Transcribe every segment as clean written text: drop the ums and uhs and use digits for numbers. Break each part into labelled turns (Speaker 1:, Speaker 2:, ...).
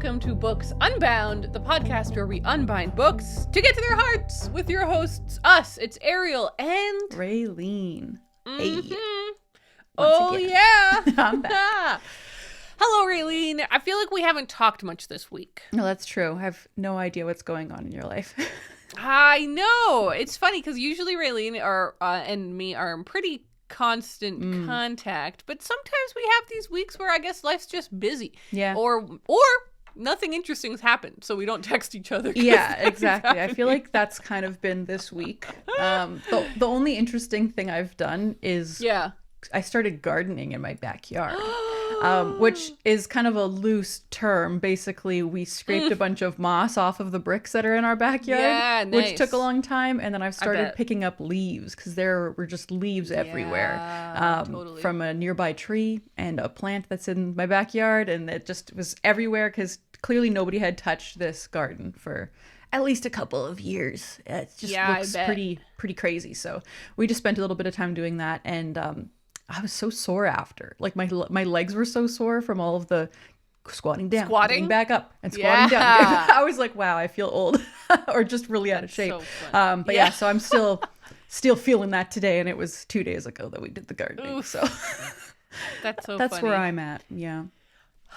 Speaker 1: welcome to Books Unbound, the podcast where we unbind books to get to their hearts with your hosts, us. It's Ariel and
Speaker 2: Raeleen. Hey.
Speaker 1: Oh,
Speaker 2: again.
Speaker 1: yeah.
Speaker 2: I'm back.
Speaker 1: Hello, Raeleen. I feel like we haven't talked much this week.
Speaker 2: No, that's true. I have no idea what's going on in your life.
Speaker 1: I know. It's funny because usually Raeleen and me are in pretty constant contact, but sometimes we have these weeks where I guess life's just busy.
Speaker 2: Yeah.
Speaker 1: Or nothing interesting's happened, so we don't text each other.
Speaker 2: Yeah, exactly. I feel like that's kind of been this week. The only interesting thing I've done is I started gardening in my backyard, which is kind of a loose term. Basically, we scraped a bunch of moss off of the bricks that are in our backyard, which took a long time. And then I've started picking up leaves because there were just leaves everywhere from a nearby tree and a plant that's in my backyard. And it just was everywhere because clearly nobody had touched this garden for at least a couple of years. It just looks pretty crazy. So we just spent a little bit of time doing that. And I was so sore after. Like my legs were so sore from all of the squatting down, getting back up, and squatting down. I was like, wow, I feel old or just really out of shape. So but so I'm still feeling that today, and it was 2 days ago that we did the gardening. Oof. So
Speaker 1: that's
Speaker 2: funny. Where I'm at. Yeah.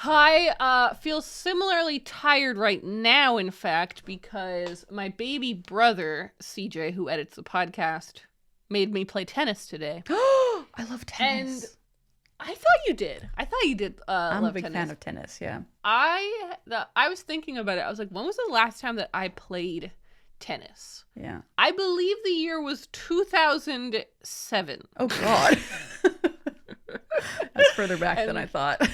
Speaker 1: I feel similarly tired right now, in fact, because my baby brother, CJ, who edits the podcast, made me play tennis today.
Speaker 2: I love tennis.
Speaker 1: And I thought you did.
Speaker 2: I'm a big fan of tennis, yeah.
Speaker 1: I was thinking about it. I was like, when was the last time that I played tennis?
Speaker 2: Yeah.
Speaker 1: I believe the year was 2007.
Speaker 2: Oh, God. That's further back than I thought.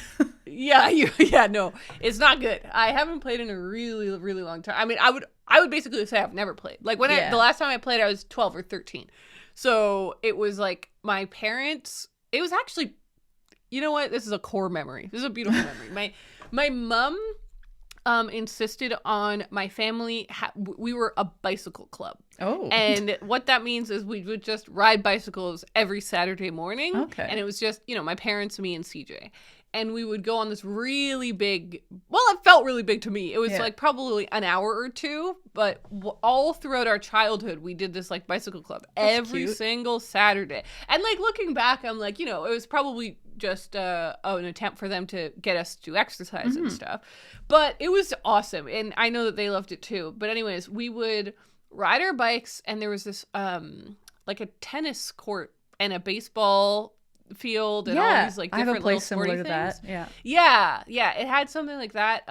Speaker 1: No, it's not good. I haven't played in a really, really long time. I mean, I would basically say I've never played. Like the last time I played, I was 12 or 13. So it was like my parents, it was actually, you know what? This is a core memory. This is a beautiful memory. My mom insisted on my family. We were a bicycle club.
Speaker 2: Oh.
Speaker 1: And what that means is we would just ride bicycles every Saturday morning.
Speaker 2: Okay.
Speaker 1: And it was just, my parents, me, and CJ. And we would go on this really big, well, it felt really big to me. It was like probably an hour or two, but all throughout our childhood, we did this like bicycle club every single Saturday. And like looking back, I'm like, it was probably just an attempt for them to get us to exercise and stuff. But it was awesome. And I know that they loved it too. But anyways, we would ride our bikes, and there was this like a tennis court and a baseball field and all these like different
Speaker 2: I have a place
Speaker 1: little sporty
Speaker 2: similar to
Speaker 1: things.
Speaker 2: that.
Speaker 1: Yeah, it had something like that,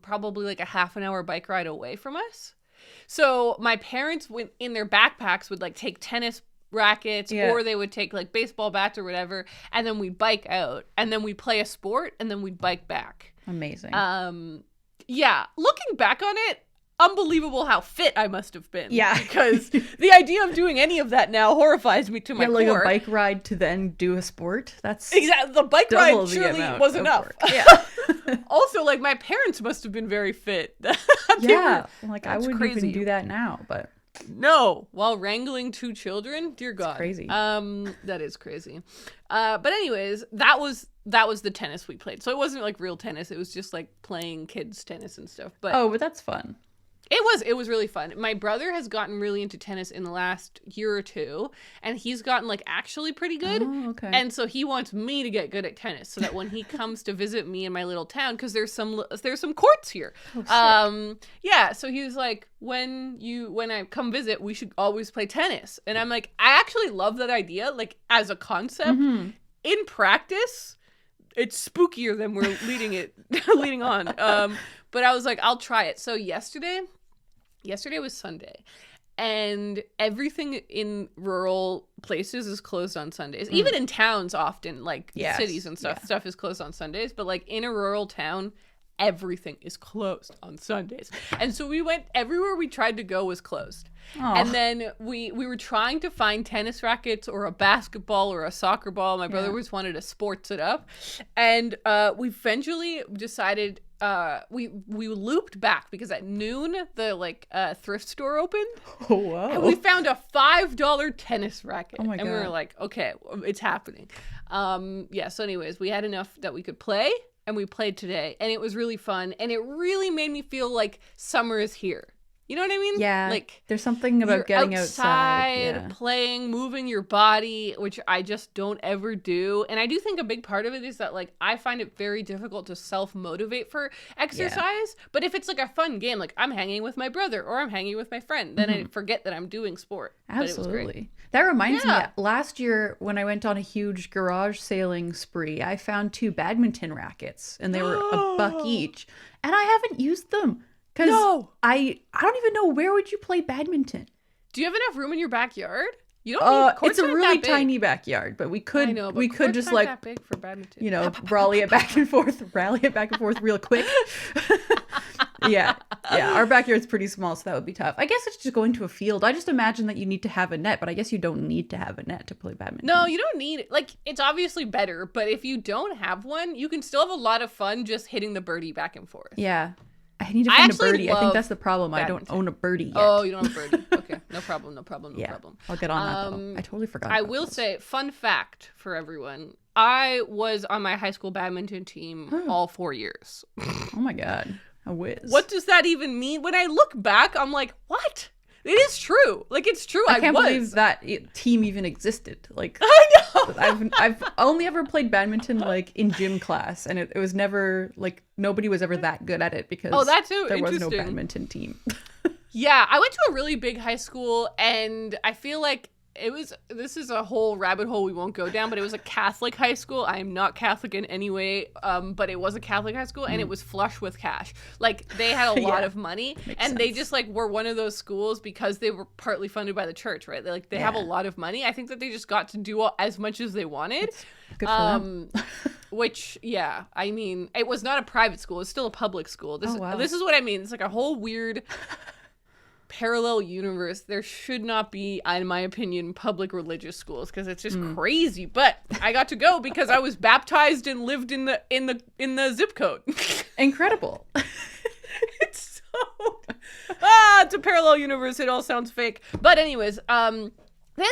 Speaker 1: probably like a half an hour bike ride away from us. So my parents went in their backpacks would like take tennis rackets or they would take like baseball bats or whatever, and then we'd bike out, and then we'd play a sport, and then we'd bike back.
Speaker 2: Amazing.
Speaker 1: Looking back on it, unbelievable how fit I must have been.
Speaker 2: Yeah.
Speaker 1: Because the idea of doing any of that now horrifies me to my core.
Speaker 2: Like a bike ride to then do a sport? That's
Speaker 1: exactly. The bike ride surely was enough.
Speaker 2: Yeah.
Speaker 1: Also, like, my parents must have been very fit.
Speaker 2: I wouldn't even do that now, but...
Speaker 1: No, while wrangling two children? Dear God.
Speaker 2: It's crazy.
Speaker 1: That is crazy. But anyways, that was the tennis we played. So it wasn't like real tennis. It was just like playing kids tennis and stuff. But
Speaker 2: that's fun.
Speaker 1: It was really fun. My brother has gotten really into tennis in the last year or two, and he's gotten like actually pretty good.
Speaker 2: Oh, okay.
Speaker 1: And so he wants me to get good at tennis so that when he comes to visit me in my little town, because there's some courts here.
Speaker 2: Oh,
Speaker 1: so he was like, when I come visit, we should always play tennis. And I'm like, I actually love that idea, like as a concept.
Speaker 2: Mm-hmm.
Speaker 1: In practice, it's spookier than we're leading on. But I was like, I'll try it. So yesterday was Sunday, and everything in rural places is closed on Sundays. Even in towns often, like cities and stuff is closed on Sundays. But like in a rural town, everything is closed on Sundays. And so we went everywhere we tried to go was closed. Aww. And then we were trying to find tennis rackets or a basketball or a soccer ball. My brother always wanted to sports it up. And we eventually decided we looped back because at noon the thrift store opened.
Speaker 2: Oh, wow.
Speaker 1: And we found a $5 tennis racket.
Speaker 2: Oh my God.
Speaker 1: And we were like, okay, it's happening. So anyways, we had enough that we could play. and we played today, and it was really fun, and it really made me feel like summer is here. You know what I mean?
Speaker 2: Yeah.
Speaker 1: Like,
Speaker 2: there's something about getting outside,
Speaker 1: playing, moving your body, which I just don't ever do. And I do think a big part of it is that, like, I find it very difficult to self-motivate for exercise. Yeah. But if it's like a fun game, like I'm hanging with my brother or I'm hanging with my friend, then I forget that I'm doing sport.
Speaker 2: Absolutely. That reminds me, last year when I went on a huge garage sailing spree, I found 2 badminton rackets and they were $1 each. And I haven't used them. Because I don't even know, where would you play badminton?
Speaker 1: Do you have enough room in your backyard? You don't need courts.
Speaker 2: It's a really tiny backyard, but we could just like,
Speaker 1: that big for badminton.
Speaker 2: You know, rally it back and forth real quick. Yeah, our backyard's pretty small, so that would be tough. I guess it's just going to a field. I just imagine that you need to have a net, but I guess you don't need to have a net to play badminton.
Speaker 1: No, you don't need it. Like, it's obviously better, but if you don't have one, you can still have a lot of fun just hitting the birdie back and forth.
Speaker 2: Yeah. I need to find a birdie. I think that's the problem. Badminton. I don't own a birdie yet.
Speaker 1: Oh, you don't have a birdie. Okay. No problem.
Speaker 2: I'll get on that though. I totally forgot.
Speaker 1: I will say, fun fact for everyone. I was on my high school badminton team all 4 years.
Speaker 2: Oh my God. A whiz.
Speaker 1: What does that even mean? When I look back, I'm like, what? It is true. Like, it's true.
Speaker 2: I can't believe that team even existed. Like,
Speaker 1: I know.
Speaker 2: I've only ever played badminton like in gym class, and it was never like, nobody was ever that good at it because there was no badminton team.
Speaker 1: Yeah, I went to a really big high school, and I feel like this is a whole rabbit hole we won't go down, but it was a Catholic high school. I am not Catholic in any way, but it was a Catholic high school, and it was flush with cash. Like, they had a lot of money, and they just like were one of those schools because they were partly funded by the church, right? They have a lot of money. I think that they just got to do as much as they wanted.
Speaker 2: That's good for them.
Speaker 1: Which, I mean, it was not a private school. It's still a public school. This is what I mean. It's like a whole weird parallel universe. There should not be, in my opinion, public religious schools because it's just crazy. But I got to go because I was baptized and lived in the zip code.
Speaker 2: Incredible.
Speaker 1: It's a parallel universe. It all sounds fake. But anyways, they had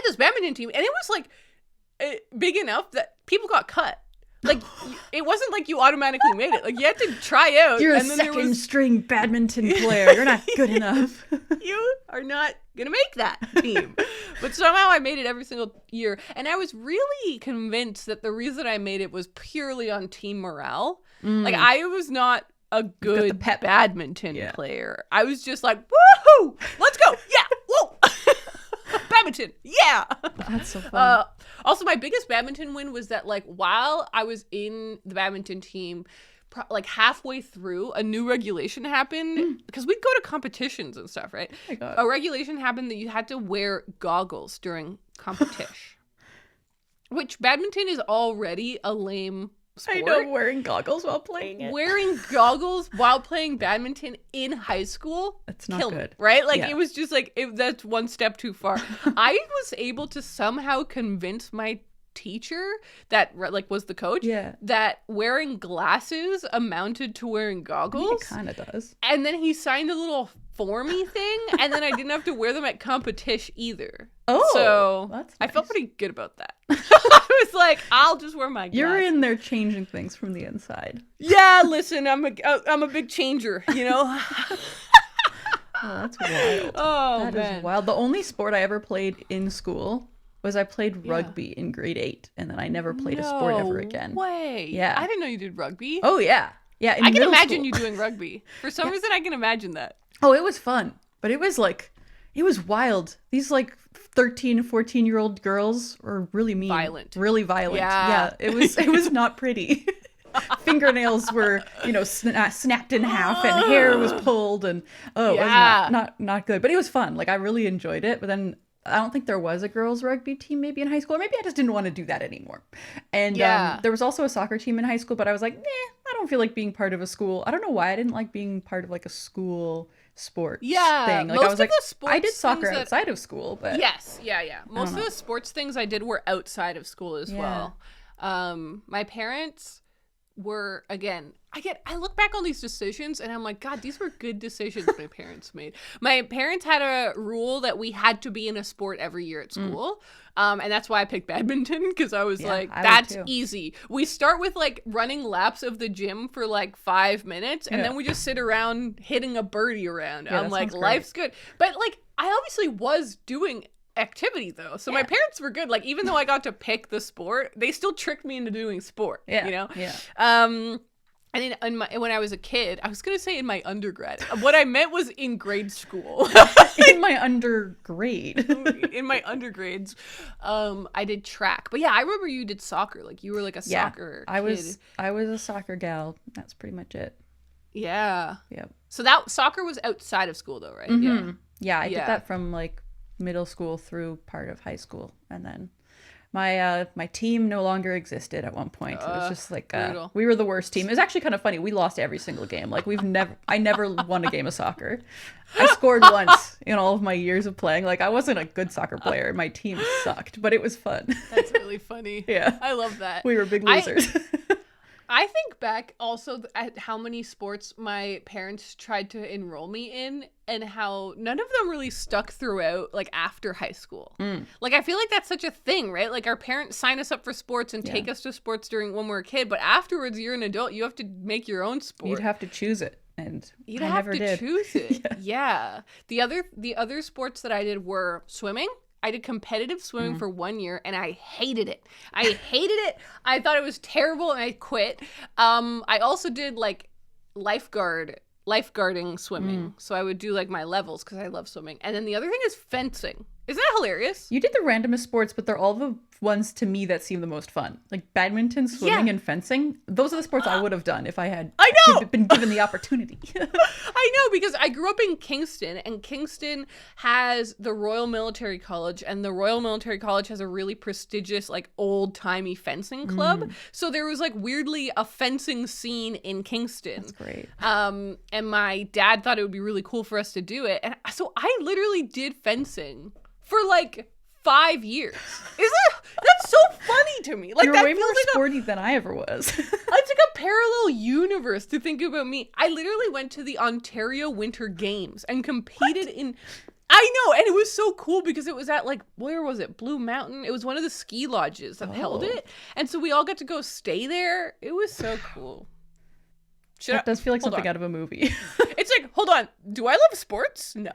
Speaker 1: this badminton team, and it was like big enough that people got cut. Like, it wasn't like you automatically made it. Like, you had to try out.
Speaker 2: You're a second string badminton player. You're not good enough.
Speaker 1: You are not going to make that team. But somehow I made it every single year. And I was really convinced that the reason I made it was purely on team morale. Like, I was not a good badminton player. I was just like, woohoo! Let's go! Yeah! Whoa! Badminton! Yeah!
Speaker 2: That's so fun.
Speaker 1: Also, my biggest badminton win was that, like, while I was in the badminton team, like halfway through, a new regulation happened because we'd go to competitions and stuff, right?
Speaker 2: Oh my God.
Speaker 1: A regulation happened that you had to wear goggles during competition, which badminton is already a lame sport.
Speaker 2: I know, wearing goggles while playing it.
Speaker 1: Wearing goggles while playing badminton in high school,
Speaker 2: that's not good,
Speaker 1: right? Like, it was just like, that's one step too far. I was able to somehow convince my teacher that, like, was the coach, that wearing glasses amounted to wearing goggles.
Speaker 2: I mean, it kind of does.
Speaker 1: And then he signed a little formy thing, and then I didn't have to wear them at competition either.
Speaker 2: Oh,
Speaker 1: so
Speaker 2: that's nice.
Speaker 1: I felt pretty good about that. I was like, I'll just wear my glasses.
Speaker 2: You're in there changing things from the inside.
Speaker 1: Yeah, listen, I'm a big changer, you know.
Speaker 2: Oh, that's wild.
Speaker 1: Oh,
Speaker 2: that is wild. The only sport I ever played in school was I played rugby in grade 8, and then I never played a sport ever again.
Speaker 1: No way.
Speaker 2: Yeah.
Speaker 1: I didn't know you did rugby.
Speaker 2: Oh, yeah. Yeah,
Speaker 1: I can imagine you doing rugby. For some reason, I can imagine that.
Speaker 2: Oh, it was fun. But it was like, it was wild. These like 13, 14-year-old girls were really mean. Really violent. Yeah. It was not pretty. Fingernails were, snapped in half, and hair was pulled, and it was not good. But it was fun. Like, I really enjoyed it. But then I don't think there was a girls rugby team maybe in high school, or maybe I just didn't want to do that anymore. And there was also a soccer team in high school, but I was like, I don't feel like being part of a school. I don't know why I didn't like being part of like a school sports thing. Like, I was like, I did soccer outside of school, but
Speaker 1: most of the sports things I did were outside of school as well. My parents were, again, I look back on these decisions and I'm like, God, these were good decisions my parents made. My parents had a rule that we had to be in a sport every year at school. And that's why I picked badminton, because I was that's easy. We start with like running laps of the gym for like 5 minutes and then we just sit around hitting a birdie around. I'm like, life's good. But like, I obviously was doing activity though, so my parents were good. Like, even though I got to pick the sport, they still tricked me into doing sport. You know. And when I was a kid, I was gonna say in my undergrad, what I meant was in grade school.
Speaker 2: In my undergrade.
Speaker 1: In my undergrades, I did track. But yeah, I remember you did soccer. Like, you were like a soccer kid.
Speaker 2: I was a soccer gal. That's pretty much it.
Speaker 1: Yeah.
Speaker 2: Yep.
Speaker 1: So that soccer was outside of school though, right?
Speaker 2: Yeah, I did that from like middle school through part of high school, and then my team no longer existed at one point. It was just like we were the worst team. It was actually kind of funny. We lost every single game. Like, I never won a game of soccer. I scored once in all of my years of playing. Like, I wasn't a good soccer player. My team sucked, but it was fun.
Speaker 1: That's really funny.
Speaker 2: Yeah,
Speaker 1: I love that.
Speaker 2: We were big losers.
Speaker 1: I think back also at how many sports my parents tried to enroll me in, and how none of them really stuck throughout, like, after high school. Like, I feel like that's such a thing, right? Like, our parents sign us up for sports and take us to sports when we're a kid, but afterwards you're an adult, you have to make your own sport.
Speaker 2: You'd have to choose it, and
Speaker 1: I never did. Choose it. Yeah. The other sports that I did were swimming. I did competitive swimming for 1 year, and I hated it. I thought it was terrible, and I quit. I also did like lifeguarding swimming. So I would do like my levels because I love swimming. And then the other thing is fencing. Isn't that hilarious?
Speaker 2: You did the randomest sports, but they're all the ones to me that seem the most fun. Like badminton, swimming, and fencing. Those are the sports I would have done if I had been given the opportunity.
Speaker 1: I know, because I grew up in Kingston, and Kingston has the Royal Military College, and the Royal Military College has a really prestigious, like, old-timey fencing club. So there was, like, weirdly a fencing scene in Kingston.
Speaker 2: That's great.
Speaker 1: And my dad thought it would be really cool for us to do it. And so I literally did fencing for like 5 years. That's so funny to me. Like,
Speaker 2: you're
Speaker 1: that
Speaker 2: way
Speaker 1: feels
Speaker 2: more
Speaker 1: like
Speaker 2: sporty than I ever was.
Speaker 1: It's like a parallel universe to think about me. I literally went to the Ontario Winter Games and competed in. I know, and it was so cool because it was at, like, where was it? Blue Mountain. It was one of the ski lodges that held it, and so we all got to go stay there. It was so cool.
Speaker 2: That does feel like something out of a movie.
Speaker 1: It's like, hold on, do I love sports? No.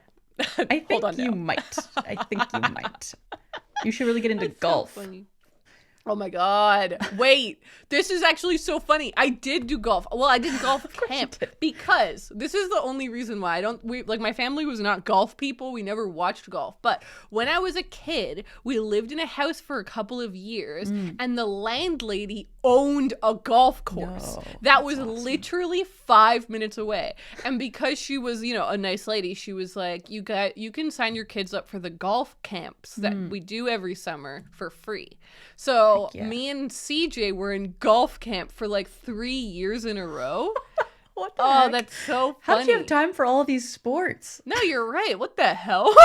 Speaker 2: I think you might. I think you might. You should really get into golf.
Speaker 1: So funny. Oh my God. Wait, this is actually so funny. I did do golf. Well, I did golf camp because this is the only reason why my family was not golf people. We never watched golf. But when I was a kid, we lived in a house for a couple of years, and the landlady owned a golf course that was awesome. Literally 5 minutes away. And because she was, a nice lady, she was like, you can sign your kids up for the golf camps that we do every summer for free. So me and CJ were in golf camp for like 3 years in a row.
Speaker 2: What the heck?
Speaker 1: That's so funny.
Speaker 2: How did you have time for all of these sports?
Speaker 1: No, you're right. What the hell?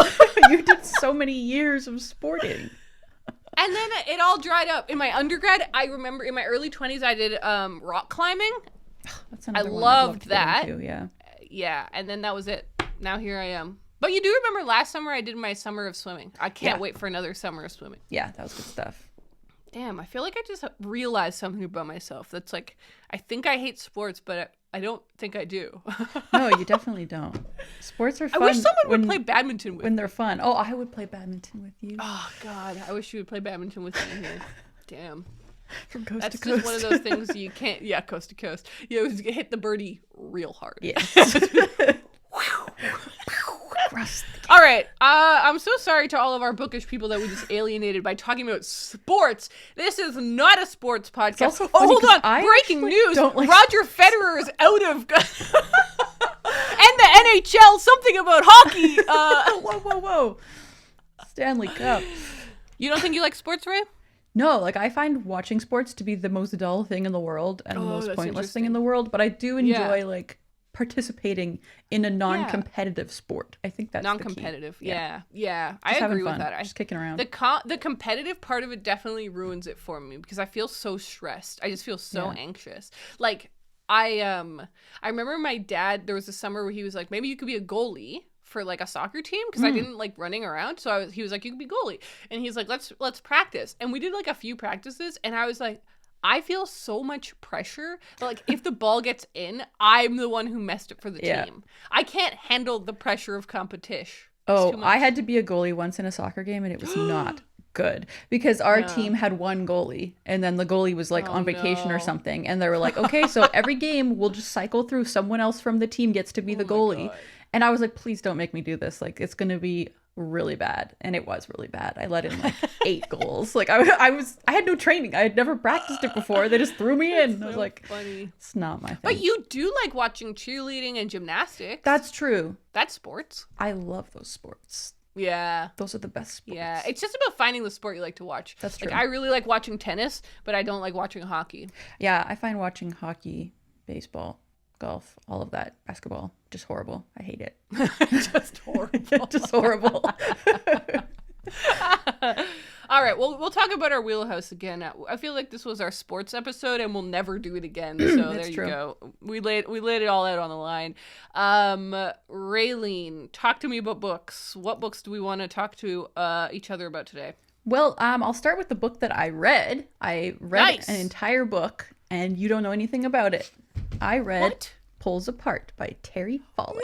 Speaker 2: You did so many years of sporting.
Speaker 1: And then it all dried up. In my undergrad, I remember in my early 20s, I did rock climbing. I loved that. Yeah, and then that was it. Now here I am. But you do remember last summer I did my summer of swimming. I can't wait for another summer of swimming.
Speaker 2: Yeah, that was good stuff.
Speaker 1: Damn, I feel like I just realized something about myself. That's like, I think I hate sports, but I don't think I do.
Speaker 2: No, you definitely don't. Sports are fun.
Speaker 1: I wish someone would play badminton with me.
Speaker 2: When they're fun. Oh, I would play badminton with you.
Speaker 1: Oh, God. I wish you would play badminton with me here. Damn.
Speaker 2: From coast
Speaker 1: That's
Speaker 2: to coast.
Speaker 1: just one of those things you can't, coast to coast. You hit the birdie real hard.
Speaker 2: Yes.
Speaker 1: All right. I'm so sorry to all of our bookish people that we just alienated by talking about sports. This is not a sports podcast. Hold on. Breaking news. Roger Federer is out of... and the NHL, something about hockey.
Speaker 2: Whoa. Stanley Cup.
Speaker 1: You don't think you like sports, Ray?
Speaker 2: No, like, I find watching sports to be the most dull thing in the world and the most pointless thing in the world, but I do enjoy, like, participating in a non-competitive sport. I think that's
Speaker 1: non-competitive.
Speaker 2: The key.
Speaker 1: Yeah. I agree with that.
Speaker 2: Just kicking around.
Speaker 1: The competitive part of it definitely ruins it for me because I feel so stressed. I just feel so anxious. Like I remember my dad, there was a summer where he was like, maybe you could be a goalie for like a soccer team because I didn't like running around. So he was like, you could be goalie. And he's like, let's practice. And we did like a few practices and I was like, I feel so much pressure. Like if the ball gets in, I'm the one who messed it for the team. I can't handle the pressure of competition.
Speaker 2: Oh, I had to be a goalie once in a soccer game and it was not good because our team had one goalie and then the goalie was like on vacation or something. And they were like, okay, so every game we'll just cycle through. Someone else from the team gets to be the goalie. And I was like, please don't make me do this. Like, it's going to be really bad. And it was really bad. I let in like 8 goals. Like I had no training. I had never practiced it before. They just threw me in. I was like, funny. It's not my thing.
Speaker 1: But you do like watching cheerleading and gymnastics.
Speaker 2: That's true.
Speaker 1: That's sports.
Speaker 2: I love those sports.
Speaker 1: Yeah.
Speaker 2: Those are the best sports.
Speaker 1: Yeah. It's just about finding the sport you like to watch.
Speaker 2: That's true.
Speaker 1: Like, I really like watching tennis, but I don't like watching hockey.
Speaker 2: Yeah. I find watching hockey, baseball, golf, all of that, basketball, just horrible. I hate it.
Speaker 1: Just horrible.
Speaker 2: Just horrible.
Speaker 1: All right, well, we'll talk about our wheelhouse again. I feel like this was our sports episode, and we'll never do it again. So there you go. We laid it all out on the line. Raeleen, talk to me about books. What books do we want to talk to each other about today?
Speaker 2: Well, I'll start with the book that I read. I read an entire book, and you don't know anything about it. I read Pulls Apart by Terry Fallis.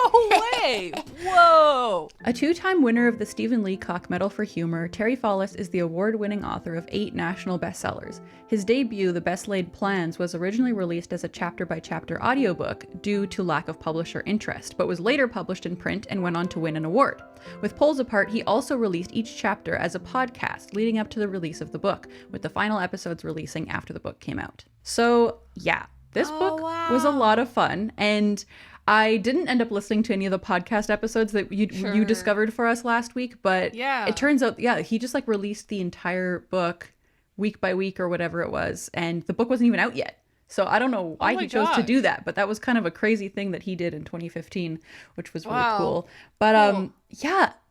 Speaker 1: No way! Whoa!
Speaker 2: A 2-time winner of the Stephen Leacock Medal for Humor, Terry Fallis is the award-winning author of 8 national bestsellers. His debut, The Best Laid Plans, was originally released as a chapter-by-chapter audiobook due to lack of publisher interest, but was later published in print and went on to win an award. With Pulls Apart, he also released each chapter as a podcast leading up to the release of the book, with the final episodes releasing after the book came out. So, yeah. This book was a lot of fun, and I didn't end up listening to any of the podcast episodes that you discovered for us last week, but it turns out, he just like released the entire book week by week or whatever it was, and the book wasn't even out yet. So I don't know why he chose to do that, but that was kind of a crazy thing that he did in 2015, which was really cool. But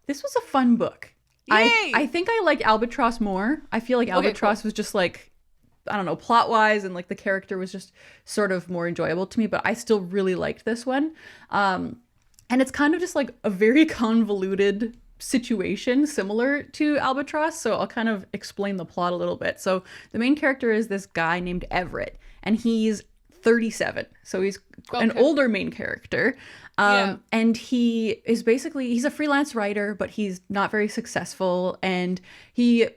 Speaker 2: this was a fun book. I think I liked Albatross more. I feel like Albatross was just like, I don't know, plot wise, and like the character was just sort of more enjoyable to me, but I still really liked this one. And it's kind of just like a very convoluted situation similar to Albatross. So I'll kind of explain the plot a little bit. So the main character is this guy named Everett, and he's 37. So he's an older main character. And he's a freelance writer, but he's not very successful. And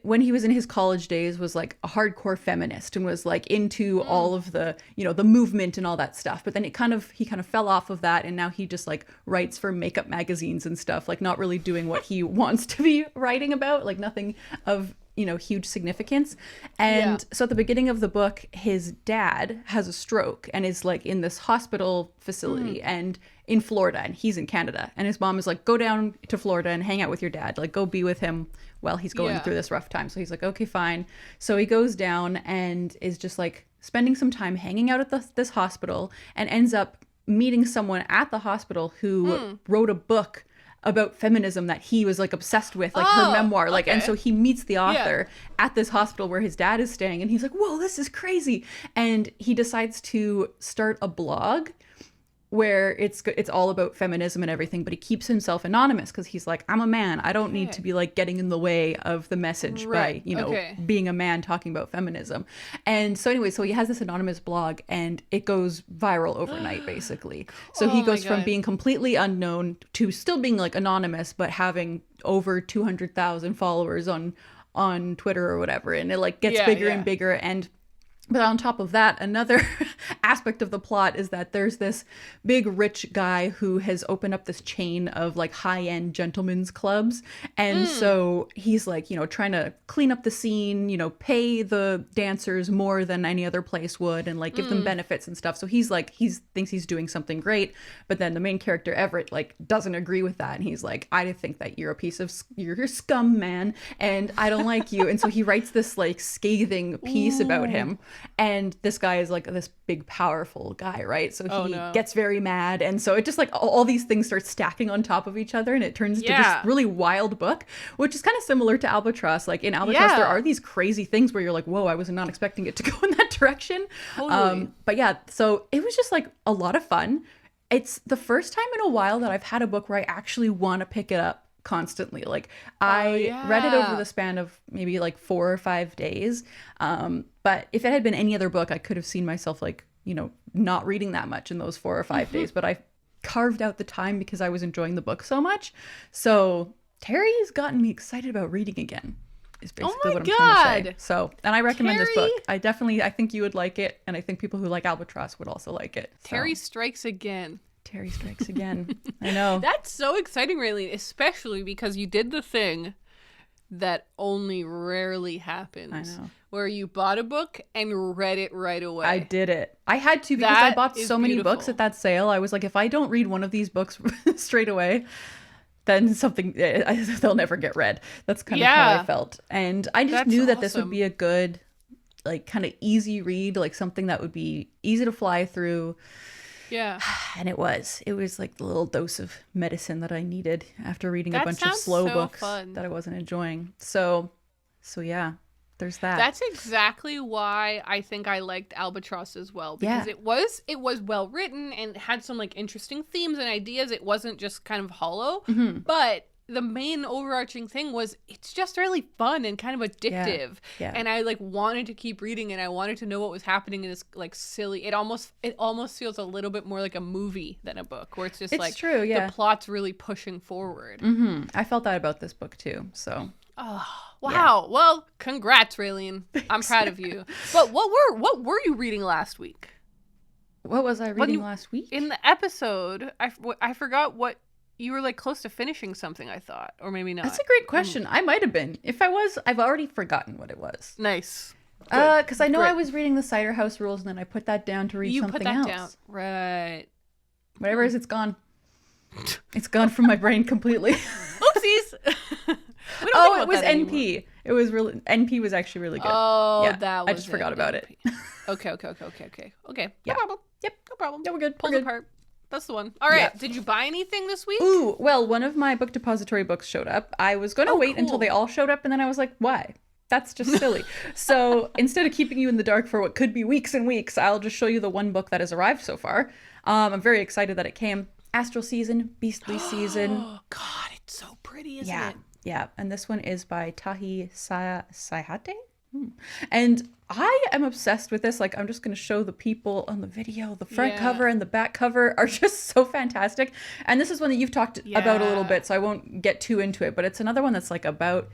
Speaker 2: when he was in his college days, was like a hardcore feminist and was like into all of the, the movement and all that stuff. But then he kind of fell off of that. And now he just like writes for makeup magazines and stuff, like not really doing what he wants to be writing about, like nothing of huge significance. And so at the beginning of the book, his dad has a stroke and is like in this hospital facility and in Florida, and he's in Canada. And his mom is like, go down to Florida and hang out with your dad. Like, go be with him while he's going through this rough time. So he's like, okay, fine. So he goes down and is just like spending some time hanging out at this hospital, and ends up meeting someone at the hospital who wrote a book about feminism that he was like obsessed with, like her memoir, like, and so he meets the author at this hospital where his dad is staying, and he's like, whoa, this is crazy. And he decides to start a blog where it's all about feminism and everything, but he keeps himself anonymous because he's like, I'm a man. I don't need to be like getting in the way of the message by, being a man talking about feminism. And so anyway, so he has this anonymous blog and it goes viral overnight, basically. So he goes from being completely unknown to still being like anonymous, but having over 200,000 followers on Twitter or whatever. And it like gets bigger and bigger. But on top of that, another aspect of the plot is that there's this big rich guy who has opened up this chain of like high-end gentlemen's clubs. And so he's like, trying to clean up the scene, pay the dancers more than any other place would, and like give them benefits and stuff. So he's like, he thinks he's doing something great. But then the main character, Everett, like doesn't agree with that. And he's like, I think that you're you're scum, man. And I don't like you. And so he writes this like scathing piece about him. And this guy is like this big powerful guy, right? So he gets very mad, and so it just like all these things start stacking on top of each other, and it turns into this really wild book, which is kind of similar to Albatross. Like in Albatross, there are these crazy things where you're like, whoa, I was not expecting it to go in that direction. Totally. But yeah, so it was just like a lot of fun. It's the first time in a while that I've had a book where I actually want to pick it up constantly. Like I read it over the span of maybe like 4 or 5 days. But if it had been any other book, I could have seen myself like, you know, not reading that much in those 4 or 5 days. But I carved out the time because I was enjoying the book so much. So Terry's gotten me excited about reading again. Is basically what I'm trying to say. So, and I recommend this book. I think you would like it, and I think people who like Albatross would also like it. So.
Speaker 1: Terry strikes again.
Speaker 2: Terry strikes again. I know.
Speaker 1: That's so exciting, Raeleen, especially because you did the thing that only rarely happens.
Speaker 2: I know.
Speaker 1: Where you bought a book and read it right away.
Speaker 2: I did it. I had to because I bought so many books at that sale. I was like, if I don't read one of these books straight away, then they'll never get read. That's kind of how I felt. And I just knew that this would be a good, like, kind of easy read, like something that would be easy to fly through.
Speaker 1: Yeah.
Speaker 2: And it was like the little dose of medicine that I needed after reading a bunch of slow books that I wasn't enjoying. So yeah, there's that.
Speaker 1: That's exactly why I think I liked Albatross as well, because it was well written and had some like interesting themes and ideas. It wasn't just kind of hollow, but the main overarching thing was it's just really fun and kind of addictive. Yeah. And I like wanted to keep reading, and I wanted to know what was happening in this like silly, it almost feels a little bit more like a movie than a book, where it's just the plot's really pushing forward.
Speaker 2: I felt that about this book too. So
Speaker 1: oh wow. Yeah. Well, congrats, Raeleen. I'm proud of you. But what were you reading last week?
Speaker 2: What was I reading last week?
Speaker 1: In the episode, I forgot what you were like close to finishing something, I thought, or maybe not.
Speaker 2: That's a great question. I might have been. If I was, I've already forgotten what it was.
Speaker 1: Nice.
Speaker 2: Because I know I was reading the Cider House Rules, and then I put that down to read something else. You put that down,
Speaker 1: right?
Speaker 2: Whatever it is, it's gone. It's gone from my brain completely.
Speaker 1: Oopsies.
Speaker 2: It was NP. It was really NP was actually really good.
Speaker 1: Oh, yeah, that was.
Speaker 2: I just forgot about it.
Speaker 1: Okay. No problem.
Speaker 2: Yep.
Speaker 1: No problem.
Speaker 2: Yeah, we're good.
Speaker 1: Pull apart. That's the one. All right. Yeah. Did you buy anything this week?
Speaker 2: Ooh, well, one of my book depository books showed up. I was going to wait until they all showed up, and then I was like, why? That's just silly. So instead of keeping you in the dark for what could be weeks and weeks, I'll just show you the one book that has arrived so far. I'm very excited that it came. Astral Season, Beastly Season.
Speaker 1: Oh, God, it's so pretty, isn't it?
Speaker 2: Yeah, and this one is by Tahi Sayate. And I am obsessed with this. Like, I'm just going to show the people on the video. The front cover and the back cover are just so fantastic. And this is one that you've talked about a little bit, so I won't get too into it. But it's another one that's like about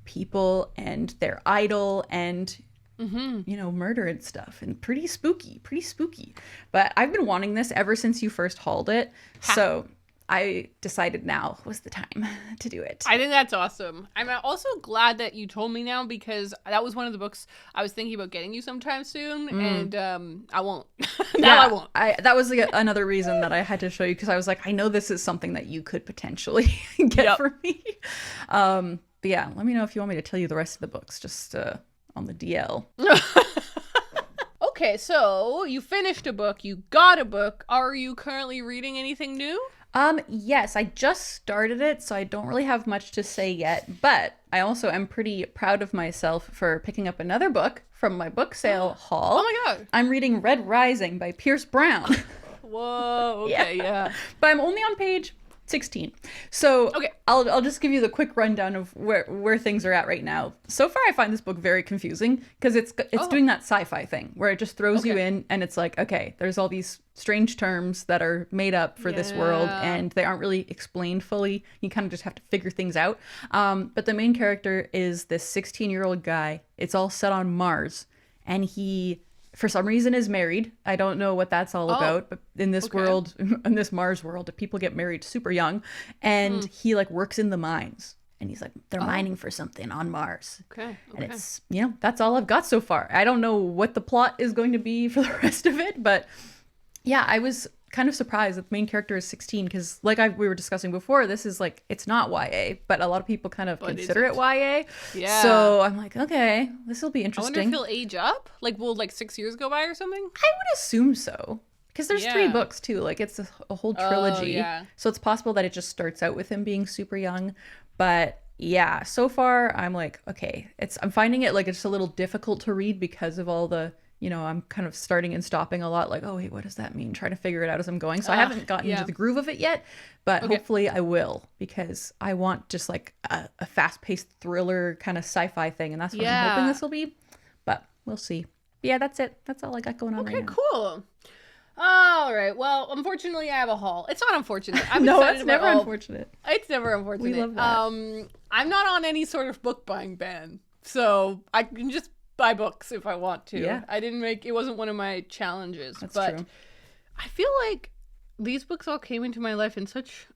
Speaker 2: people and their idol and, you know, murder and stuff. And pretty spooky. But I've been wanting this ever since you first hauled it. So I decided now was the time to do it.
Speaker 1: I think that's awesome. I'm also glad that you told me now, because that was one of the books I was thinking about getting you sometime soon, and I won't. I won't.
Speaker 2: That was like another reason that I had to show you, because I was like, I know this is something that you could potentially get for me. But yeah, let me know if you want me to tell you the rest of the books, just on the DL.
Speaker 1: Okay, so you finished a book, you got a book. Are you currently reading anything new?
Speaker 2: Yes, I just started it, so I don't really have much to say yet, but I also am pretty proud of myself for picking up another book from my book sale haul.
Speaker 1: Oh my God.
Speaker 2: I'm reading Red Rising by Pierce Brown.
Speaker 1: Whoa, okay, yeah.
Speaker 2: But I'm only on page 16. So I'll just give you the quick rundown of where things are at right now. So far, I find this book very confusing, because it's doing that sci-fi thing where it just throws you in, and it's like, okay, there's all these strange terms that are made up for this world, and they aren't really explained fully. You kind of just have to figure things out. But the main character is this 16-year-old guy. It's all set on Mars, and he, for some reason, is married. I don't know what that's all about, but in this world, in this Mars world, people get married super young, and he like works in the mines, and he's like, they're mining for something on Mars. And it's, you know, that's all I've got so far. I don't know what the plot is going to be for the rest of it, but yeah, I was kind of surprised that the main character is 16 because like we were discussing before, this is like, it's not YA, but a lot of people kind of consider it YA.
Speaker 1: Yeah.
Speaker 2: So I'm like, okay, this will be interesting.
Speaker 1: I wonder if he'll age up. Like, will like 6 years go by or something?
Speaker 2: I would assume so. Because there's 3 books too. Like it's a whole trilogy.
Speaker 1: Yeah.
Speaker 2: So it's possible that it just starts out with him being super young. But yeah, so far I'm like, okay, I'm finding it like it's a little difficult to read because of all the, I'm kind of starting and stopping a lot, like, oh wait, what does that mean? Trying to figure it out as I'm going. So I haven't gotten into the groove of it yet, but hopefully I will, because I want just like a fast-paced thriller kind of sci-fi thing, and that's what I'm hoping this will be. But we'll see. Yeah, that's it. That's all I got going on right now.
Speaker 1: Okay, cool. All right. Well, unfortunately, I have a haul. It's not unfortunate.
Speaker 2: No, it's never unfortunate.
Speaker 1: It's never unfortunate.
Speaker 2: We love that.
Speaker 1: I'm not on any sort of book buying ban, so I can just buy books if I want to.
Speaker 2: Yeah.
Speaker 1: It wasn't one of my challenges.
Speaker 2: That's
Speaker 1: but
Speaker 2: true.
Speaker 1: I feel like these books all came into my life in such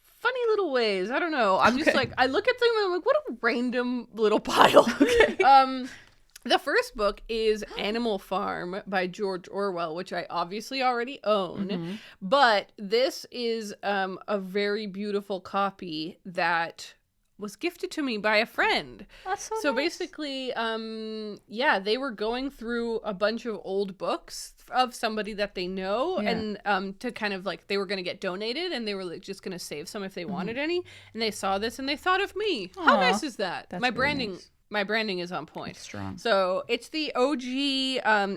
Speaker 1: funny little ways. I don't know. I'm just like, I look at them and I'm like, what a random little pile. Okay. The first book is Animal Farm by George Orwell, which I obviously already own. But this is a very beautiful copy that was gifted to me by a friend.
Speaker 2: That's so nice.
Speaker 1: Basically, they were going through a bunch of old books of somebody that they know, and to kind of like, they were going to get donated, and they were like just going to save some if they wanted any, and they saw this and they thought of me. Aww. How nice is that?
Speaker 2: That's
Speaker 1: my
Speaker 2: really
Speaker 1: branding
Speaker 2: nice.
Speaker 1: My branding is on point.
Speaker 2: It's strong.
Speaker 1: So it's the OG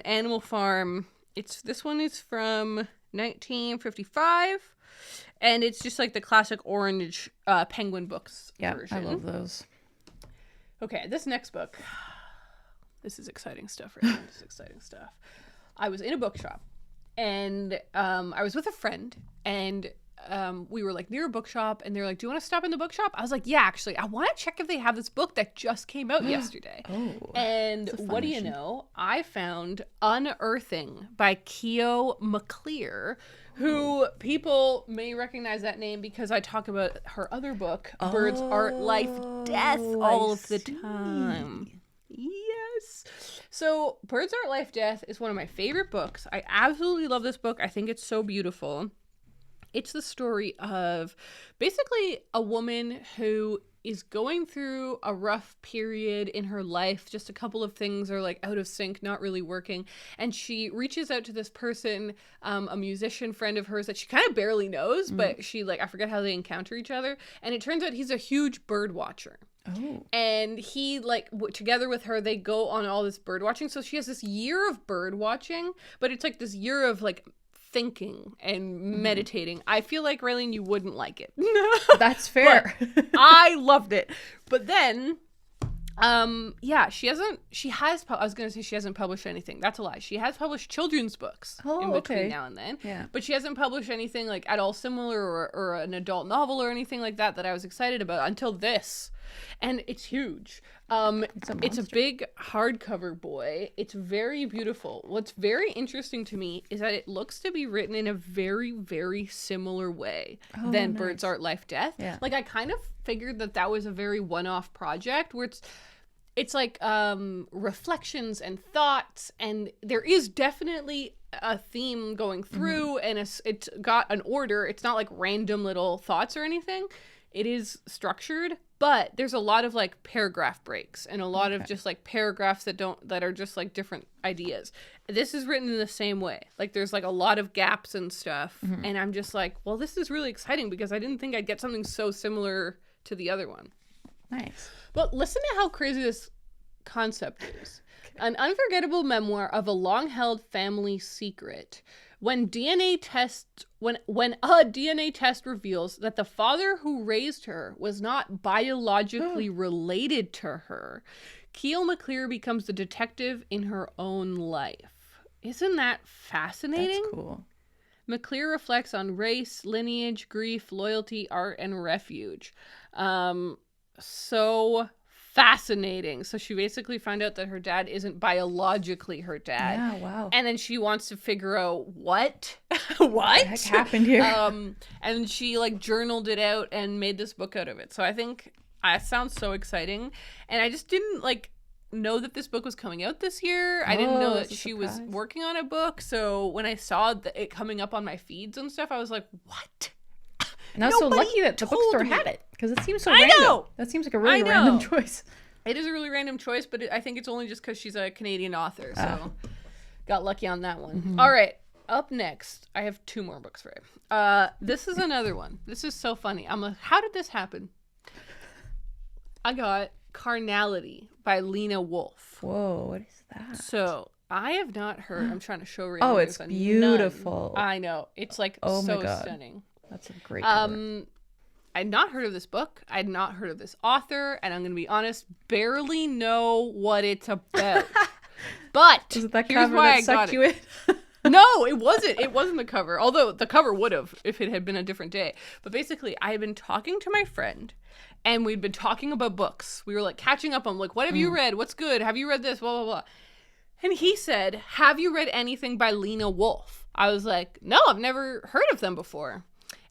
Speaker 1: Animal Farm. This one is from 1955, and it's just like the classic orange Penguin Books version.
Speaker 2: I love those.
Speaker 1: Okay, this next book. This is exciting stuff, right? This is exciting stuff. I was in a bookshop, and I was with a friend, and we were like near a bookshop, and they were like, do you want to stop in the bookshop? I was like, yeah, actually, I want to check if they have this book that just came out yesterday. And what do you know? I found Unearthing by Keo McClear, who people may recognize that name because I talk about her other book, Birds, Art, Life, Death, all of the time. Yes. So Birds, Art, Life, Death is one of my favorite books. I absolutely love this book. I think it's so beautiful. It's the story of basically a woman who is going through a rough period in her life. Just a couple of things are like out of sync, not really working. And she reaches out to this person, a musician friend of hers that she kind of barely knows, but she I forget how they encounter each other. And it turns out he's a huge bird watcher. Oh. And he together with her, they go on all this bird watching. So she has this year of bird watching, but it's like this year of thinking and meditating. I feel like, Raeleen, you wouldn't like it.
Speaker 2: That's fair.
Speaker 1: I loved it. But then I was going to say she hasn't published anything. That's a lie. She has published children's books in between now and then. Yeah. But she hasn't published anything at all similar or an adult novel or anything like that I was excited about until this. And it's huge. It's a big hardcover boy. It's very beautiful. What's very interesting to me is that it looks to be written in a very, very similar way than Birds, Art, Life, Death. Yeah. I kind of figured that was a very one-off project where it's reflections and thoughts, and there is definitely a theme going through, and it's got an order. It's not random little thoughts or anything. It is structured, but there's a lot of paragraph breaks and a lot of just paragraphs that are just different ideas. This is written in the same way. There's a lot of gaps and stuff, and I'm just well, this is really exciting because I didn't think I'd get something so similar to the other one. Nice. But listen to how crazy this concept is. An unforgettable memoir of a long-held family secret. When a DNA test reveals that the father who raised her was not biologically related to her, Keo McClear becomes the detective in her own life. Isn't that fascinating?
Speaker 2: That's cool.
Speaker 1: McClear reflects on race, lineage, grief, loyalty, art, and refuge. So fascinating. So she basically found out that her dad isn't biologically her dad.
Speaker 2: Yeah, wow.
Speaker 1: And then she wants to figure out what
Speaker 2: the heck happened here.
Speaker 1: And she journaled it out and made this book out of it. So I think it sounds so exciting. And I just didn't know that this book was coming out this year. I didn't know that she was working on a book. So when I saw it coming up on my feeds and stuff, I was like, what?
Speaker 2: And I was so lucky that the bookstore had it, because it seems so random. Know. That seems like a really random choice.
Speaker 1: It is a really random choice, but I think it's only just because she's a Canadian author. So got lucky on that one. Mm-hmm. All right. Up next, I have 2 more books for you. This is another one. This is so funny. I'm like, how did this happen? I got Carnality by Lena Wolf.
Speaker 2: Whoa, what is that?
Speaker 1: So I have not heard. I'm trying to show Raeleen.
Speaker 2: Oh, it's beautiful.
Speaker 1: I know. It's like so stunning.
Speaker 2: That's a great cover.
Speaker 1: I'd not heard of this book. I'd not heard of this author, and I'm going to be honest, barely know what it's about. But
Speaker 2: is it that here's cover why that sucked you in?
Speaker 1: No, it wasn't. It wasn't the cover. Although the cover would have if it had been a different day. But basically, I had been talking to my friend, and we'd been talking about books. We were like catching up on like, what have you read? What's good? Have you read this? Blah, blah, blah. And he said, have you read anything by Lena Wolf? I was like, no, I've never heard of them before.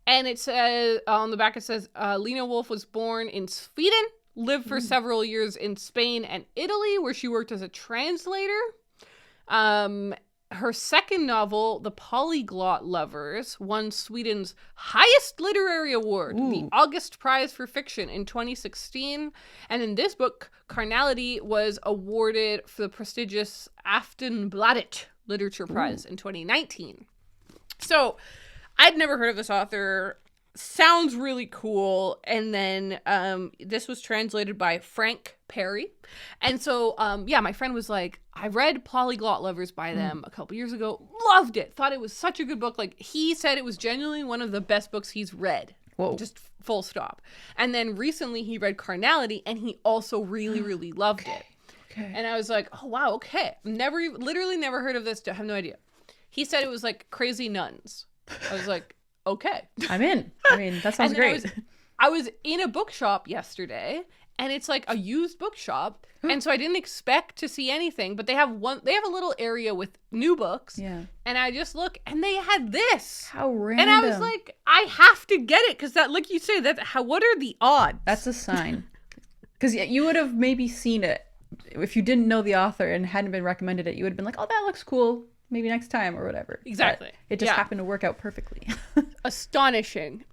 Speaker 1: And it says, on the back it says, Lena Wolf was born in Sweden, lived for several years in Spain and Italy, where she worked as a translator. Her second novel, The Polyglot Lovers, won Sweden's highest literary award, the August Prize for Fiction in 2016. And in this book, Carnality was awarded for the prestigious Aftonbladet Literature Prize in 2019. So I'd never heard of this author. Sounds really cool. And then this was translated by Frank Perry. And so, my friend was like, I read Polyglot Lovers by them a couple years ago. Loved it. Thought it was such a good book. Like, he said it was genuinely one of the best books he's read. Whoa. Just full stop. And then recently he read Carnality, and he also really, really loved it. Okay. And I was like, oh, wow, okay. Literally never heard of this. I have no idea. He said it was like Crazy Nuns. I was like, okay.
Speaker 2: I'm in. I mean, that sounds great.
Speaker 1: I was in a bookshop yesterday, and it's like a used bookshop. And so I didn't expect to see anything, but they have a little area with new books. Yeah. And I just look, and they had this.
Speaker 2: How random.
Speaker 1: And I was like, I have to get it, because that, like you say, what are the odds?
Speaker 2: That's a sign. Because you would have maybe seen it. If you didn't know the author and hadn't been recommended it, you would have been like, oh, that looks cool. Maybe next time or whatever.
Speaker 1: Exactly.
Speaker 2: But it just happened to work out perfectly.
Speaker 1: Astonishing.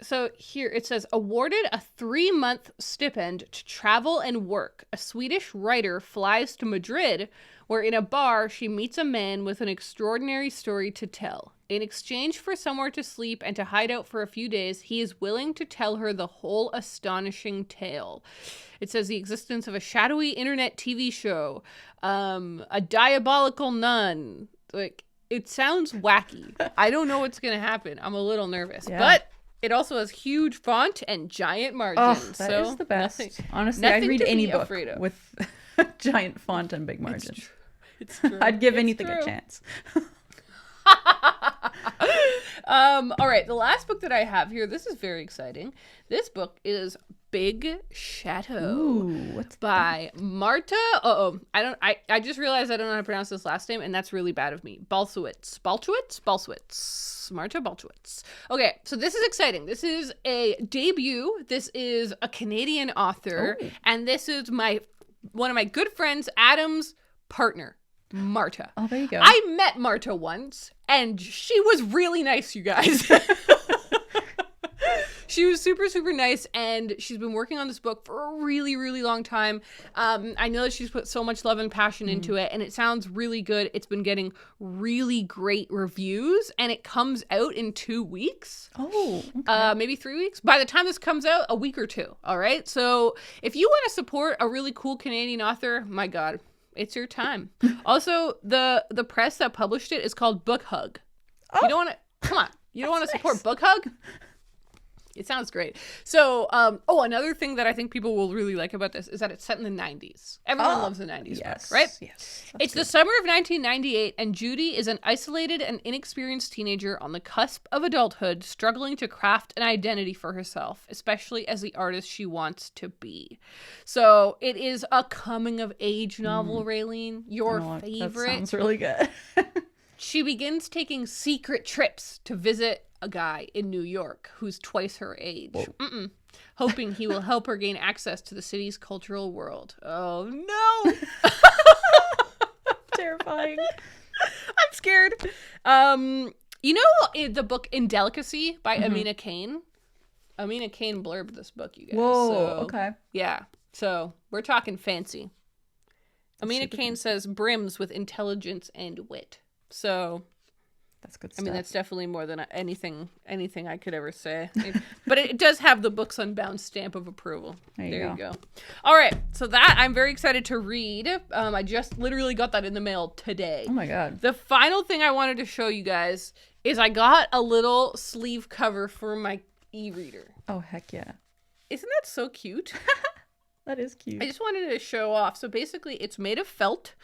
Speaker 1: So here it says, awarded a 3-month stipend to travel and work, a Swedish writer flies to Madrid, where in a bar she meets a man with an extraordinary story to tell. In exchange for somewhere to sleep and to hide out for a few days, he is willing to tell her the whole astonishing tale. It says the existence of a shadowy internet TV show, a diabolical nun. Like, it sounds wacky. I don't know what's going to happen. I'm a little nervous. Yeah. But it also has huge font and giant margins.
Speaker 2: Oh, that is the best. Honestly, I'd read any book with giant font and big margins. It's true. I'd give anything a chance.
Speaker 1: All right, the last book that I have here, this is very exciting. This book is Big Chateau.
Speaker 2: Ooh, what's
Speaker 1: by that? Marta. I just realized I don't know how to pronounce this last name, and that's really bad of me. Balsowitz. Marta Balsowitz. Okay, so this is exciting. This is a debut. This is a Canadian author, and this is one of my good friends, Adam's partner, Marta.
Speaker 2: Oh, there you go.
Speaker 1: I met Marta once, and she was really nice, you guys. She was super, super nice, and she's been working on this book for a really, really long time. I know that she's put so much love and passion into it, and it sounds really good. It's been getting really great reviews, and it comes out in 2 weeks.
Speaker 2: Oh, okay.
Speaker 1: Maybe 3 weeks. By the time this comes out, a week or two, all right? So if you want to support a really cool Canadian author, my God, it's your time. Also, the press that published it is called Book Hug. Oh. You don't want to, come on, you don't want to support Book Hug? It sounds great. So, another thing that I think people will really like about this is that it's set in the 90s. Everyone loves the 90s,
Speaker 2: yes,
Speaker 1: right?
Speaker 2: Yes.
Speaker 1: It's the summer of 1998, and Judy is an isolated and inexperienced teenager on the cusp of adulthood, struggling to craft an identity for herself, especially as the artist she wants to be. So, it is a coming-of-age novel, Raeleen. Your favorite.
Speaker 2: That sounds really good.
Speaker 1: She begins taking secret trips to visit a guy in New York who's twice her age. hoping he will help her gain access to the city's cultural world. Oh, no!
Speaker 2: Terrifying.
Speaker 1: I'm scared. You know the book Indelicacy by Amina Kane? Amina Kane blurbed this book, you guys.
Speaker 2: Whoa,
Speaker 1: so,
Speaker 2: okay.
Speaker 1: Yeah, so we're talking fancy. Amina Kane says brims with intelligence and wit. So
Speaker 2: that's good stuff.
Speaker 1: I mean, that's definitely more than anything I could ever say. But it does have the Books Unbound stamp of approval. There you go. All right, so that I'm very excited to read. I just literally got that in the mail today.
Speaker 2: Oh my god.
Speaker 1: The final thing I wanted to show you guys is I got a little sleeve cover for my e-reader.
Speaker 2: Oh heck yeah.
Speaker 1: Isn't that so cute?
Speaker 2: That is cute.
Speaker 1: I just wanted to show off. So basically it's made of felt.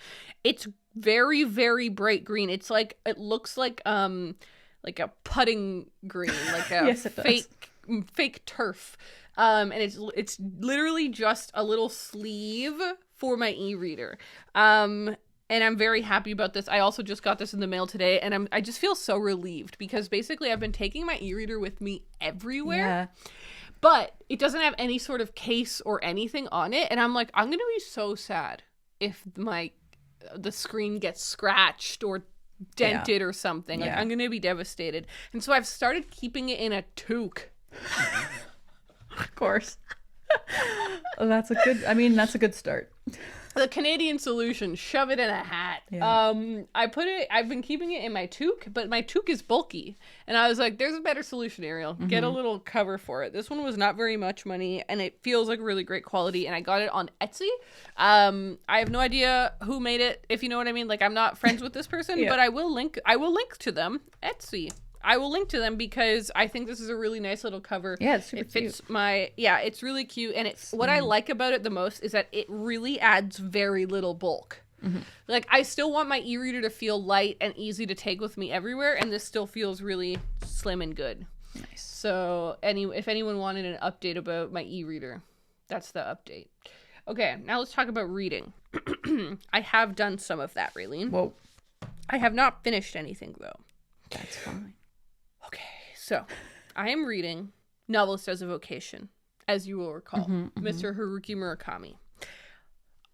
Speaker 1: It's very, very bright green. It's like, it looks like a putting green, like a
Speaker 2: yes,
Speaker 1: fake turf. And it's literally just a little sleeve for my e-reader. And I'm very happy about this. I also just got this in the mail today, and I just feel so relieved because basically I've been taking my e-reader with me everywhere.
Speaker 2: Yeah.
Speaker 1: But it doesn't have any sort of case or anything on it, and I'm like, I'm gonna be so sad if the screen gets scratched or dented or something. Like I'm gonna be devastated. And so I've started keeping it in a toque.
Speaker 2: Of course. That's a good start.
Speaker 1: The Canadian solution, shove it in a hat.
Speaker 2: Yeah.
Speaker 1: I've been keeping it in my toque, but my toque is bulky. And I was like, there's a better solution, Ariel. Get a little cover for it. This one was not very much money, and it feels like really great quality, and I got it on Etsy. I have no idea who made it, if you know what I mean. Like, I'm not friends with this person, but I will link to them. Etsy. I will link to them because I think this is a really nice little cover.
Speaker 2: Yeah, it's super
Speaker 1: it fits
Speaker 2: cute.
Speaker 1: It's really cute. And what I like about it the most is that it really adds very little bulk. Mm-hmm. Like, I still want my e-reader to feel light and easy to take with me everywhere, and this still feels really slim and good.
Speaker 2: Nice.
Speaker 1: So if anyone wanted an update about my e-reader, that's the update. Okay, now let's talk about reading. I have done some of that, Raeleen.
Speaker 2: Whoa.
Speaker 1: I have not finished anything, though.
Speaker 2: That's fine.
Speaker 1: Okay, so I am reading Novelist as a Vocation, as you will recall, Mr. Haruki Murakami.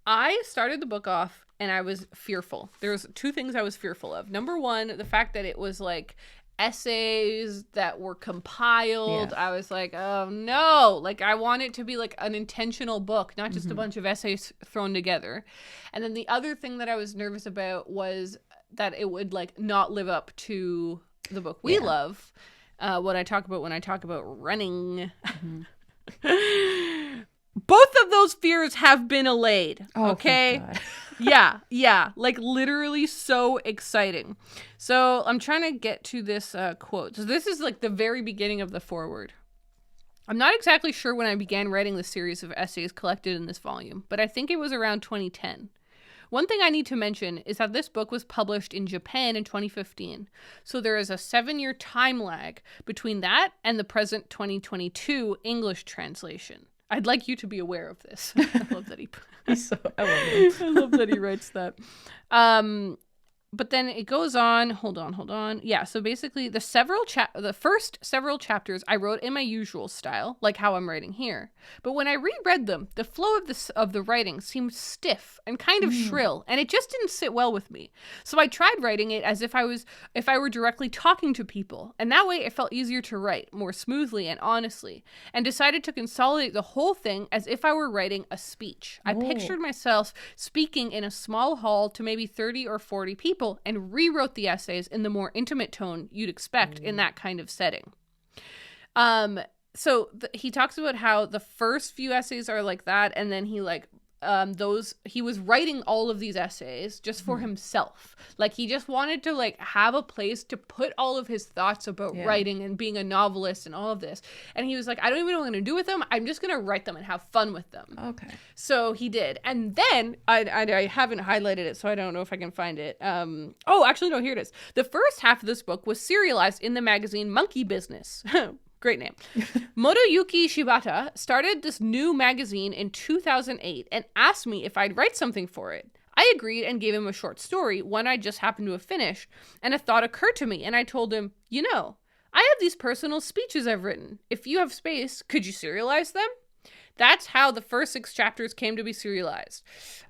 Speaker 1: I started the book off and I was fearful. There was two things I was fearful of. Number one, the fact that it was like essays that were compiled. Yeah. I was like, oh no, like I want it to be like an intentional book, not just a bunch of essays thrown together. And then the other thing that I was nervous about was that it would like not live up to the book we love, what I talk about when I talk about running. Both of those fears have been allayed. Okay. Yeah. Like literally so exciting. So I'm trying to get to this quote. So this is like the very beginning of the foreword. I'm not exactly sure when I began writing the series of essays collected in this volume, but I think it was around 2010. One thing I need to mention is that this book was published in Japan in 2015, so there is a 7-year time lag between that and the present 2022 English translation. I'd like you to be aware of this. I love that I love that he writes that. But then it goes on. Hold on. Yeah, so basically the first several chapters I wrote in my usual style, like how I'm writing here. But when I reread them, the flow of the writing seemed stiff and kind of shrill, and it just didn't sit well with me. So I tried writing it as if I were directly talking to people, and that way it felt easier to write, more smoothly and honestly, and decided to consolidate the whole thing as if I were writing a speech. I pictured myself speaking in a small hall to maybe 30 or 40 people, and rewrote the essays in the more intimate tone you'd expect in that kind of setting. So he talks about how the first few essays are like that, and then he he was writing all of these essays just for himself. Like he just wanted to like have a place to put all of his thoughts about writing and being a novelist and all of this. And he was like, I don't even know what I'm going to do with them. I'm just going to write them and have fun with them.
Speaker 2: Okay.
Speaker 1: So he did. And then I haven't highlighted it, so I don't know if I can find it. Oh, actually, no, here it is. The first half of this book was serialized in the magazine Monkey Business. Great name. Motoyuki Shibata started this new magazine in 2008 and asked me if I'd write something for it. I agreed and gave him a short story, one I just happened to have finished, and a thought occurred to me, and I told him, I have these personal speeches I've written. If you have space, could you serialize them? That's how the first 6 chapters came to be serialized.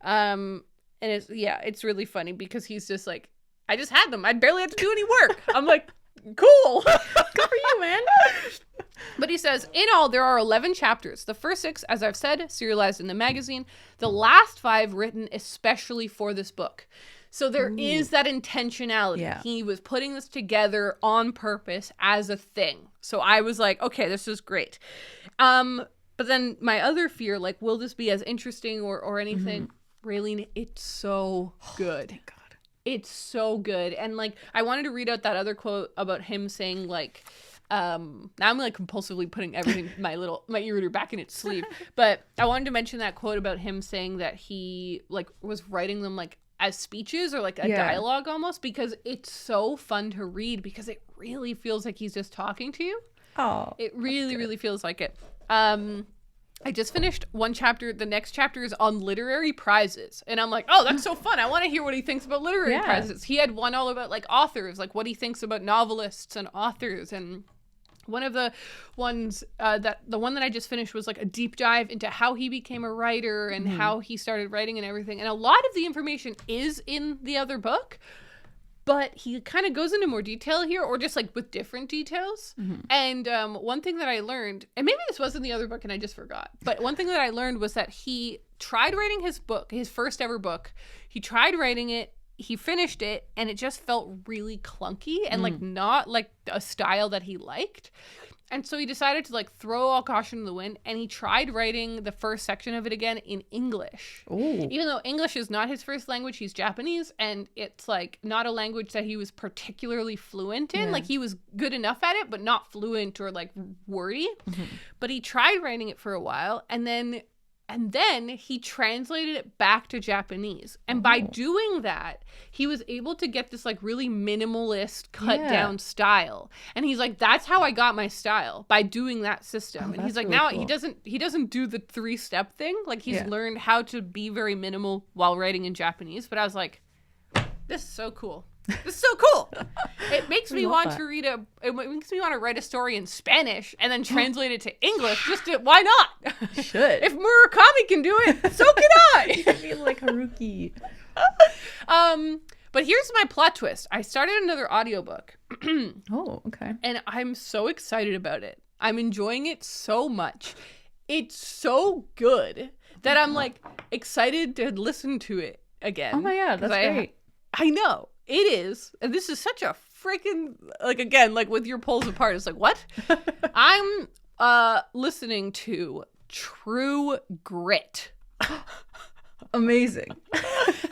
Speaker 1: And it's really funny because he's just like, I just had them. I barely had to do any work. I'm like, cool. Good for you, man. But he says, in all, there are 11 chapters. The first 6, as I've said, serialized in the magazine. The last 5 written especially for this book. So there is that intentionality. Yeah. He was putting this together on purpose as a thing. So I was like, okay, this is great. But then my other fear, like, will this be as interesting or anything? Raeleen, it's so good. Thank God. It's so good. And, like, I wanted to read out that other quote about him saying, like, now I'm, like, compulsively putting everything, my e-reader back in its sleeve. But I wanted to mention that quote about him saying that he, like, was writing them, like, as speeches or like a dialogue almost, because it's so fun to read because it really feels like he's just talking to you. Oh, it really feels like it. I just finished one chapter. The next chapter is on literary prizes, and I'm like, oh, that's so fun. I want to hear what he thinks about literary prizes. He had one all about like authors, like what he thinks about novelists and authors. And one of the ones the one that I just finished was like a deep dive into how he became a writer and how he started writing and everything. And a lot of the information is in the other book, but he kind of goes into more detail here, or just like with different details. And one thing that I learned, and maybe this was in the other book and I just forgot, but one thing that I learned was that he tried writing his book, his first ever book. He tried writing it. He finished it, and it just felt really clunky and like not like a style that he liked. And so he decided to like throw all caution to the wind, and he tried writing the first section of it again in English. Ooh. Even though English is not his first language, he's Japanese, and it's like not a language that he was particularly fluent in. Like he was good enough at it, but not fluent or like wordy. But he tried writing it for a while, and then he translated it back to Japanese. And by doing that, he was able to get this like really minimalist cut down style. And he's like, that's how I got my style, by doing that system. And he's like, really now cool. he doesn't do the 3-step thing. Like he's learned how to be very minimal while writing in Japanese. But I was like, this is so cool. This is so cool. It makes me want to write a story in Spanish and then translate it to English. Why not?
Speaker 2: You should.
Speaker 1: If Murakami can do it, so can I.
Speaker 2: I feel like Haruki.
Speaker 1: But here's my plot twist. I started another audiobook.
Speaker 2: Oh, okay.
Speaker 1: And I'm so excited about it. I'm enjoying it so much. It's so good that I'm like excited to listen to it again.
Speaker 2: Oh my God, that's great.
Speaker 1: I know. It is. And this is such a freaking, like, again, like with your poles apart, it's like, what? I'm listening to True Grit.
Speaker 2: Amazing.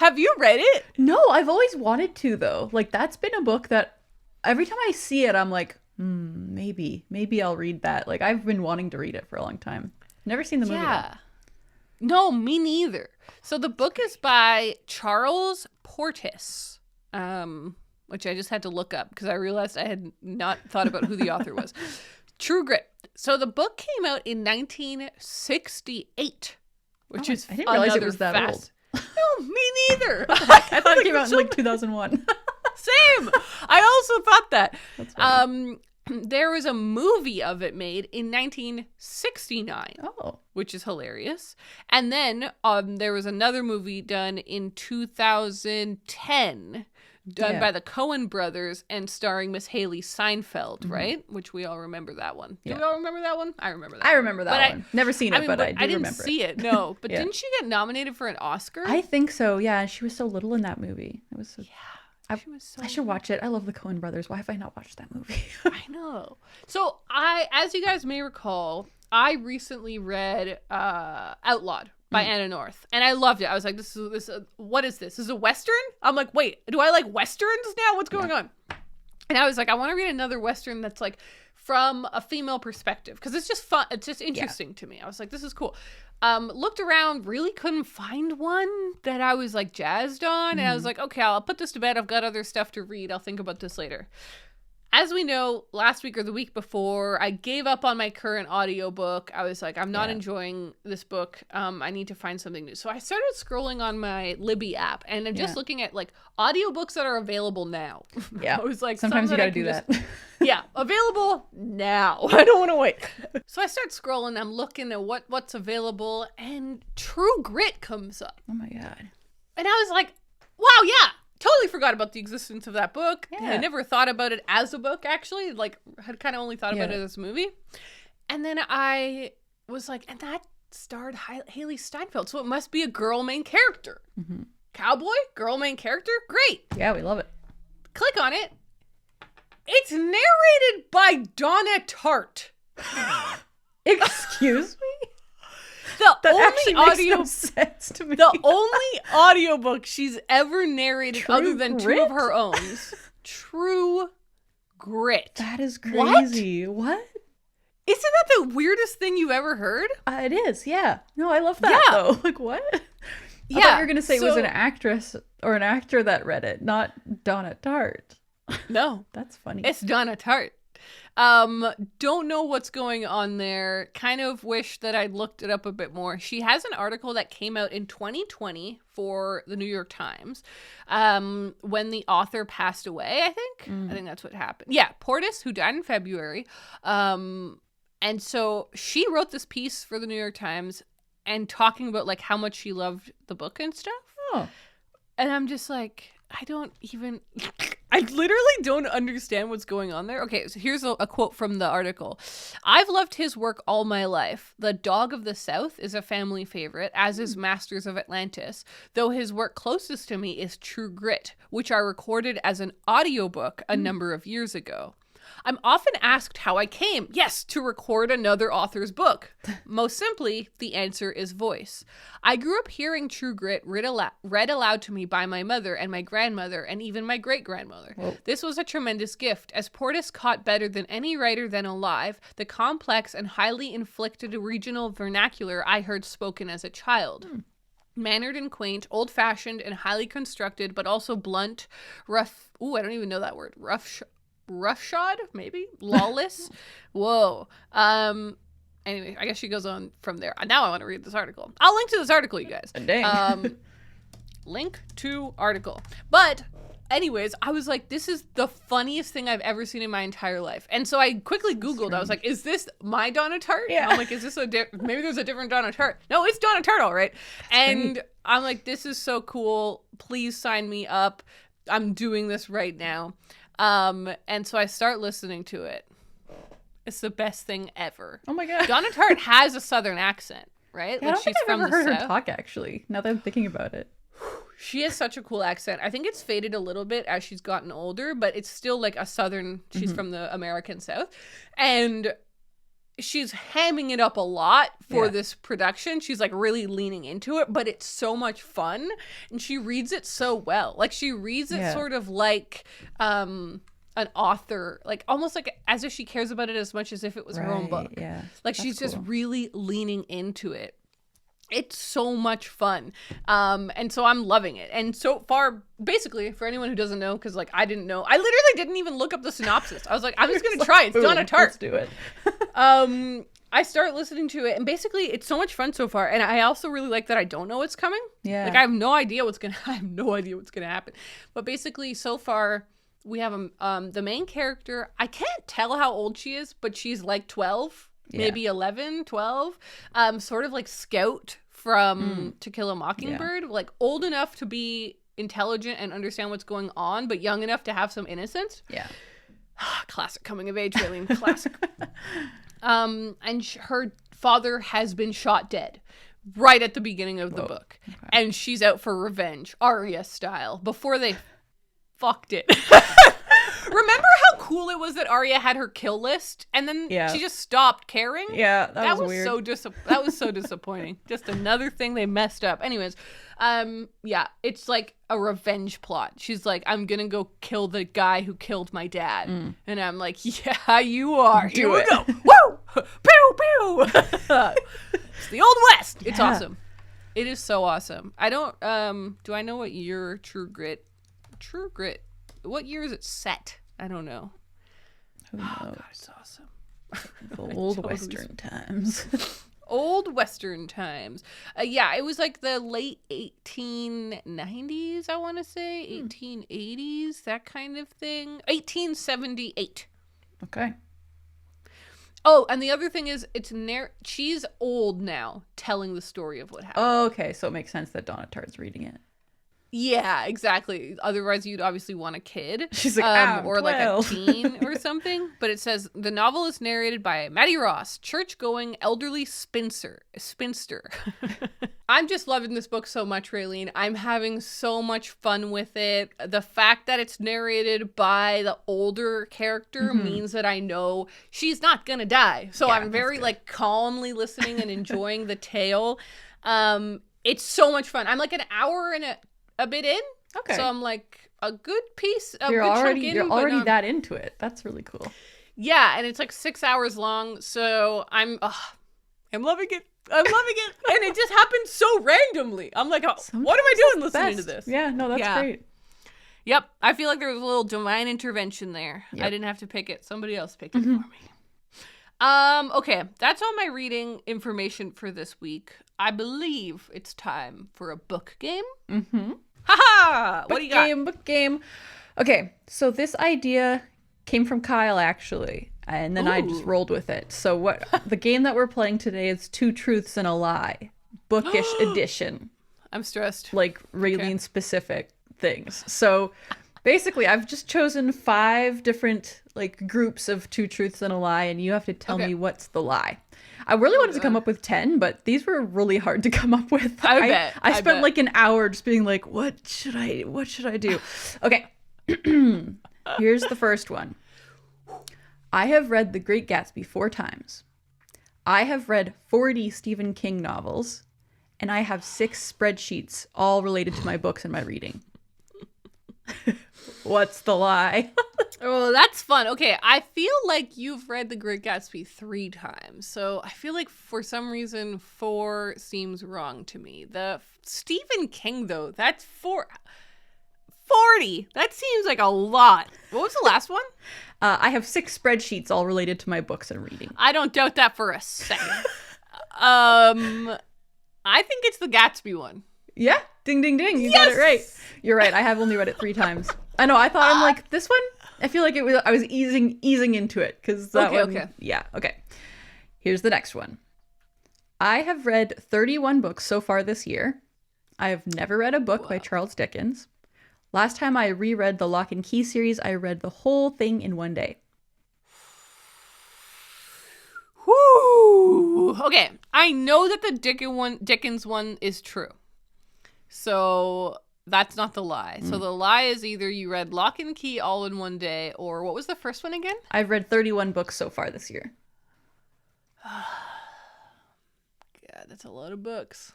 Speaker 1: Have you read it?
Speaker 2: No, I've always wanted to, though. Like, that's been a book that every time I see it, I'm like, maybe I'll read that. Like, I've been wanting to read it for a long time. Never seen the movie. Yeah.
Speaker 1: No, me neither. So the book is by Charles Portis. Which I just had to look up because I realized I had not thought about who the author was. True Grit. So the book came out in 1968, which is
Speaker 2: I didn't realize it was that old.
Speaker 1: No, me neither.
Speaker 2: I thought it came out in like 2001.
Speaker 1: Same. I also thought that. There was a movie of it made in 1969, which is hilarious. And then there was another movie done in 2010, done by the Coen brothers and starring Miss Haley Steinfeld, right? Which we all remember that one. Do we all remember that one? I remember that one.
Speaker 2: I remember that one. Never seen it, but I do remember it.
Speaker 1: I didn't see it, no. But didn't she get nominated for an Oscar?
Speaker 2: I think so, yeah. She was so little in that movie. It was so... Yeah. I should watch it. I love the Coen brothers. Why have I not watched that movie?
Speaker 1: I know. So as you guys may recall, I recently read Outlawed by Anna North, and I loved it. I was like, this what is this? This is a Western? I'm like, wait, do I like Westerns now? What's going on? And I was like, I want to read another Western that's like from a female perspective, because it's just fun. It's just interesting to me. I was like, this is cool. Looked around, really couldn't find one that I was like jazzed on. And I was like, okay, I'll put this to bed. I've got other stuff to read. I'll think about this later. as we know, last week or the week before, I gave up on my current audiobook. I was like, I'm not enjoying this book. I need to find something new. So I started scrolling on my Libby app, and I'm just looking at like audiobooks that are available now.
Speaker 2: Yeah.
Speaker 1: I was like,
Speaker 2: sometimes you gotta do that.
Speaker 1: Yeah, available now. I don't want to wait. So I start scrolling. I'm looking at what's available, and True Grit comes up.
Speaker 2: Oh my God.
Speaker 1: And I was like, wow, yeah. Totally forgot about the existence of that book.
Speaker 2: Yeah.
Speaker 1: I never thought about it as a book, actually. Like, had kind of only thought about it as a movie. And then I was like, and that starred Haley Steinfeld, so it must be a girl main character. Mm-hmm. Cowboy, girl main character, great.
Speaker 2: Yeah, we love it.
Speaker 1: Click on it. It's narrated by Donna Tartt.
Speaker 2: Excuse me?
Speaker 1: That
Speaker 2: actually makes no sense to me.
Speaker 1: The only audiobook she's ever narrated
Speaker 2: True
Speaker 1: other than
Speaker 2: Grit?
Speaker 1: 2 of her own. True Grit.
Speaker 2: That is crazy. What?
Speaker 1: Isn't that the weirdest thing you've ever heard?
Speaker 2: It is, yeah. No, I love that, though. Like, what? I thought you were going to say it was an actress or an actor that read it, not Donna Tartt.
Speaker 1: No.
Speaker 2: That's funny.
Speaker 1: It's Donna Tartt. Don't know what's going on there. Kind of wish that I'd looked it up a bit more. She has an article that came out in 2020 for the New York Times, when the author passed away, I think. I think that's what happened. Yeah, Portis, who died in February. And so she wrote this piece for the New York Times and talking about like how much she loved the book and stuff.
Speaker 2: Oh.
Speaker 1: And I'm just like, I literally don't understand what's going on there. Okay, so here's a quote from the article. I've loved his work all my life. The Dog of the South is a family favorite, as is Masters of Atlantis, though his work closest to me is True Grit, which I recorded as an audiobook a number of years ago. I'm often asked how I came, to record another author's book. Most simply, the answer is voice. I grew up hearing True Grit read aloud to me by my mother and my grandmother and even my great-grandmother. Whoa. This was a tremendous gift, as Portis caught better than any writer then alive the complex and highly inflected regional vernacular I heard spoken as a child. Mannered and quaint, old-fashioned and highly constructed, but also blunt, rough... Ooh, I don't even know that word. Roughshod, maybe? Lawless? Whoa. Anyway, I guess she goes on from there. Now I want to read this article. I'll link to this article, you guys.
Speaker 2: Dang.
Speaker 1: Link to article. But anyways, I was like, this is the funniest thing I've ever seen in my entire life. And so I quickly Googled. I was like, is this my Donna Tartt?
Speaker 2: Yeah.
Speaker 1: I'm like, is this maybe there's a different Donna Tartt. No, it's Donna Tartt, all right. And great. I'm like, this is so cool. Please sign me up. I'm doing this right now. And so I start listening to it. It's the best thing ever.
Speaker 2: Oh my God.
Speaker 1: Donna Tartt has a Southern accent, right?
Speaker 2: Yeah,
Speaker 1: like
Speaker 2: I don't think I've ever heard her talk, actually, now that I'm thinking about it.
Speaker 1: She has such a cool accent. I think it's faded a little bit as she's gotten older, but it's still like a Southern, she's from the American South. And she's hamming it up a lot for this production. She's like really leaning into it, but it's so much fun. And she reads it so well. Like she reads it sort of like an author, like almost like as if she cares about it as much as if it was her own book.
Speaker 2: Yeah.
Speaker 1: Like she's just really leaning into it. It's so much fun. And so I'm loving it. And so far, basically, for anyone who doesn't know, because like I didn't know, I literally didn't even look up the synopsis. I was like, I'm just going to try. It's Donna Tartt.
Speaker 2: Let's do it.
Speaker 1: I start listening to it, and basically it's so much fun so far. And I also really like that I don't know what's coming.
Speaker 2: Yeah.
Speaker 1: Like I have no idea what's going to happen. But basically so far we have the main character. I can't tell how old she is, but she's like 12. Maybe 11, 12, sort of like Scout from To Kill a Mockingbird, like old enough to be intelligent and understand what's going on, but young enough to have some innocence.
Speaker 2: Yeah.
Speaker 1: Classic coming of age, Raeleen. Classic. And her father has been shot dead right at the beginning of the book. Okay. And she's out for revenge, Arya style, before they fucked it. Remember how cool it was that Arya had her kill list and then she just stopped caring?
Speaker 2: Yeah, that was weird.
Speaker 1: That was so disappointing. Just another thing they messed up. Anyways, it's like a revenge plot. She's like, I'm going to go kill the guy who killed my dad. And I'm like, yeah, you are. Here we go. Woo! Pew, pew! It's the Old West. It's awesome. It is so awesome. I don't, do I know what year True Grit, what year is it set? I don't know.
Speaker 2: Who knows?
Speaker 1: Oh, God, it's awesome.
Speaker 2: The old Western times.
Speaker 1: Old Western times. Yeah, it was like the late 1890s, I want to say. 1880s, that kind of thing. 1878.
Speaker 2: Okay.
Speaker 1: Oh, and the other thing is, she's old now, telling the story of what happened.
Speaker 2: Oh, okay, so it makes sense that Donna Tartt's reading it.
Speaker 1: Yeah, exactly. Otherwise, you'd obviously want a kid.
Speaker 2: She's like,
Speaker 1: or
Speaker 2: 12.
Speaker 1: like a teen or something. But it says, the novel is narrated by Maddie Ross, church-going elderly spinster. I'm just loving this book so much, Raeleen. I'm having so much fun with it. The fact that it's narrated by the older character means that I know she's not gonna die. So I'm very like calmly listening and enjoying the tale. It's so much fun. I'm like an hour and a bit in. Okay. So I'm like a good piece of
Speaker 2: You're already that into it. That's really cool.
Speaker 1: Yeah, and it's like 6 hours long. So I'm loving it. I'm loving it. And it just happened so randomly. I'm like, what am I doing listening to this?
Speaker 2: Yeah, no, that's great.
Speaker 1: Yep. I feel like there was a little divine intervention there. Yep. I didn't have to pick it. Somebody else picked it for me. Okay, that's all my reading information for this week. I believe it's time for a book game. Ha! What do you got?
Speaker 2: Book game. Okay, so this idea came from Kyle, actually, and then I just rolled with it. So the game that we're playing today is Two Truths and a Lie, bookish edition.
Speaker 1: I'm stressed.
Speaker 2: Like Raeleen specific things. So basically, I've just chosen 5 different like groups of Two Truths and a Lie, and you have to tell me what's the lie. I really wanted to come up with 10, but these were really hard to come up with. I spent like an hour just being like, what should I do? Okay. Here's the first one. I have read The Great Gatsby 4 times. I have read 40 Stephen King novels, and I have 6 spreadsheets all related to my books and my reading. What's the lie?
Speaker 1: Oh, that's fun. Okay, I feel like you've read The Great Gatsby 3 times. So I feel like for some reason 4 seems wrong to me. The Stephen King, though, that's 40. That seems like a lot. What was the last one?
Speaker 2: I have 6 spreadsheets all related to my books and reading.
Speaker 1: I don't doubt that for a second. I think it's the Gatsby one.
Speaker 2: Yeah. Ding, ding, ding. You got it right. You're right. I have only read it 3 times. I know. I thought I'm like, this one, I feel like I was easing into it because that one. Okay. Yeah. Okay. Here's the next one. I have read 31 books so far this year. I have never read a book by Charles Dickens. Last time I reread the Lock and Key series, I read the whole thing in one day.
Speaker 1: Whoo! Okay. I know that the Dickens one is true. So that's not the lie. So the lie is either you read Lock and Key all in one day, or what was the first one again?
Speaker 2: I've read 31 books so far this year.
Speaker 1: God, that's a lot of books.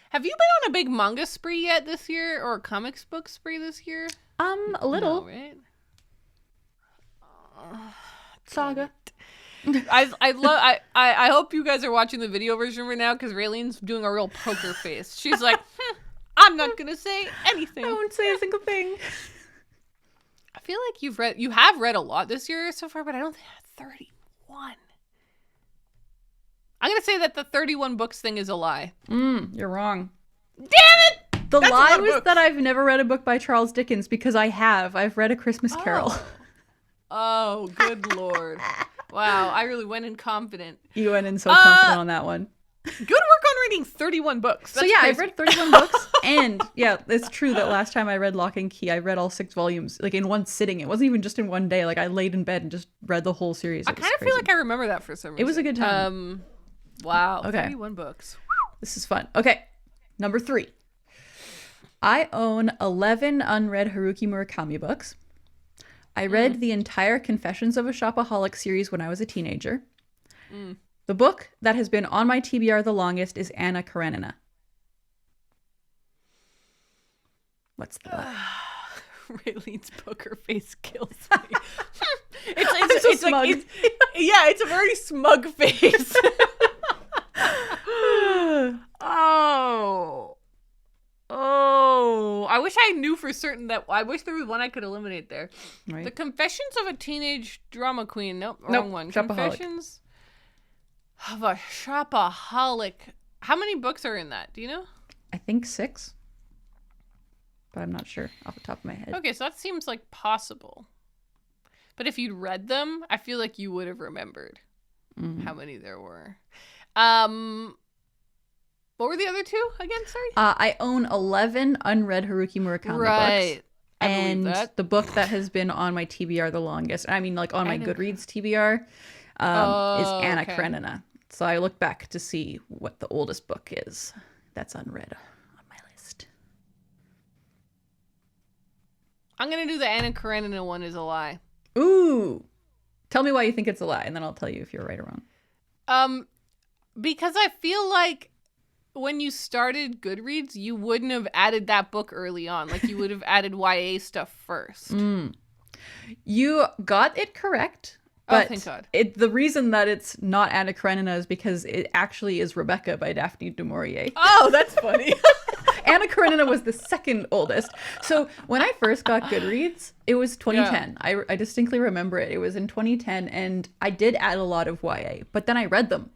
Speaker 1: Have you been on a big manga spree yet this year, or a comics book spree this year?
Speaker 2: A little.
Speaker 1: No, right?
Speaker 2: Saga.
Speaker 1: I hope you guys are watching the video version right now because Raeleen's doing a real poker face. She's like, I'm not gonna say anything.
Speaker 2: I won't say a single thing.
Speaker 1: I feel like you have read a lot this year so far, but I don't think 31. I'm gonna say that the 31 books thing is a lie.
Speaker 2: You're wrong.
Speaker 1: Damn it!
Speaker 2: The lie was that I've never read a book by Charles Dickens because I've read A Christmas Carol.
Speaker 1: Oh, good Lord. Wow, I really went in confident.
Speaker 2: You went in so confident on that one.
Speaker 1: Good work on reading 31 books. That's
Speaker 2: crazy. I've read 31 books. And yeah, it's true that last time I read Lock and Key, I read all 6 volumes like in one sitting. It wasn't even just in one day. Like I laid in bed and just read the whole series.
Speaker 1: I kind of feel like I remember that for some reason.
Speaker 2: It was a good time.
Speaker 1: Wow.
Speaker 2: Okay.
Speaker 1: 31 books.
Speaker 2: This is fun. Okay. Number 3. I own 11 unread Haruki Murakami books. I read the entire Confessions of a Shopaholic series when I was a teenager. The book that has been on my TBR the longest is Anna Karenina. What's the lie?
Speaker 1: Raeleen's poker face kills me. It's
Speaker 2: smug.
Speaker 1: Like, it's a very smug face. Oh, I wish I knew for certain that. I wish there was one I could eliminate there.
Speaker 2: Right.
Speaker 1: The Confessions of a Teenage Drama Queen. Nope, wrong one.
Speaker 2: Shopaholic.
Speaker 1: Confessions of a Shopaholic. How many books are in that? Do you know?
Speaker 2: I think 6. But I'm not sure off the top of my head.
Speaker 1: Okay, so that seems like possible. But if you'd read them, I feel like you would have remembered how many there were. What were the other 2 again? Sorry.
Speaker 2: I own 11 unread Haruki Murakami books. And the book that has been on my TBR the longest, I mean, like on my Goodreads TBR, is Anna Karenina. So I look back to see what the oldest book is that's unread on my list.
Speaker 1: I'm going to do the Anna Karenina one is a lie.
Speaker 2: Ooh. Tell me why you think it's a lie, and then I'll tell you if you're right or wrong.
Speaker 1: Because I feel like when you started Goodreads, you wouldn't have added that book early on. Like, you would have added YA stuff first.
Speaker 2: You got it correct. But
Speaker 1: thank God.
Speaker 2: The reason that it's not Anna Karenina is because it actually is Rebecca by Daphne du Maurier.
Speaker 1: Oh, that's funny.
Speaker 2: Anna Karenina was the second oldest. So when I first got Goodreads, it was 2010. Yeah. I distinctly remember it. It was in 2010, and I did add a lot of YA, but then I read them.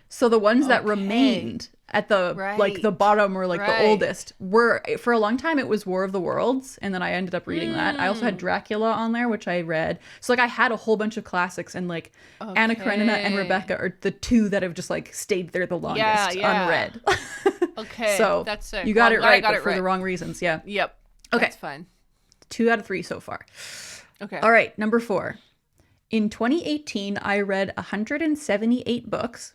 Speaker 2: So the ones that remained at the like the bottom or like the oldest were, for a long time it was War of the Worlds, and then I ended up reading that. I also had Dracula on there, which I read. So like I had a whole bunch of classics, and like Anna Karenina and Rebecca are the 2 that have just like stayed there the longest unread.
Speaker 1: Okay,
Speaker 2: so
Speaker 1: that's sick.
Speaker 2: You got it right, but for the wrong reasons. Yeah.
Speaker 1: Yep.
Speaker 2: Okay,
Speaker 1: that's fine.
Speaker 2: 2 out of 3 so far.
Speaker 1: Okay.
Speaker 2: All right, number 4. In 2018, I read 178 books.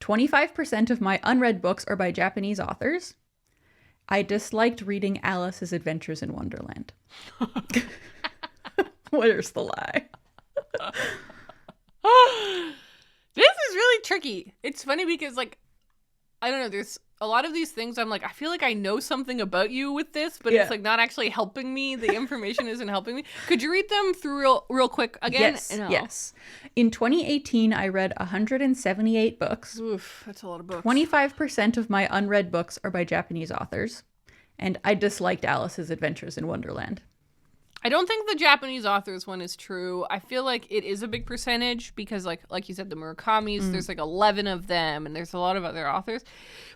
Speaker 2: 25% of my unread books are by Japanese authors. I disliked reading Alice's Adventures in Wonderland. Where's the lie?
Speaker 1: This is really tricky. It's funny because, like, I don't know, there's a lot of these things I'm like, I feel like I know something about you with this, but it's like not actually helping me. The information isn't helping me. Could you read them through real quick again?
Speaker 2: Yes. In 2018, I read 178 books.
Speaker 1: Oof, that's a lot of books.
Speaker 2: 25% of my unread books are by Japanese authors. And I disliked Alice's Adventures in Wonderland.
Speaker 1: I don't think the Japanese authors one is true. I feel like it is a big percentage because, like you said, the Murakamis, there's like 11 of them, and there's a lot of other authors.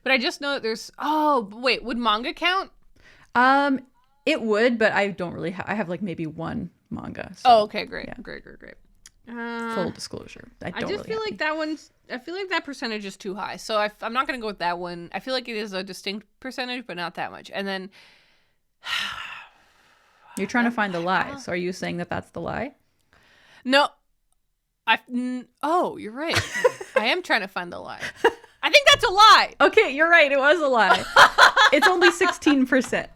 Speaker 1: But I just know that there's... Oh, wait, would manga count?
Speaker 2: It would, but I don't really I have like maybe one manga. So,
Speaker 1: okay, great. Yeah. Great.
Speaker 2: Full disclosure. I
Speaker 1: feel like that one's... I feel like that percentage is too high. So I'm not going to go with that one. I feel like it is a distinct percentage, but not that much. And then...
Speaker 2: You're trying to find the lie. So are you saying that that's the lie?
Speaker 1: No. Oh, you're right. I am trying to find the lie. I think that's a lie.
Speaker 2: Okay, you're right. It was a lie. It's only 16%.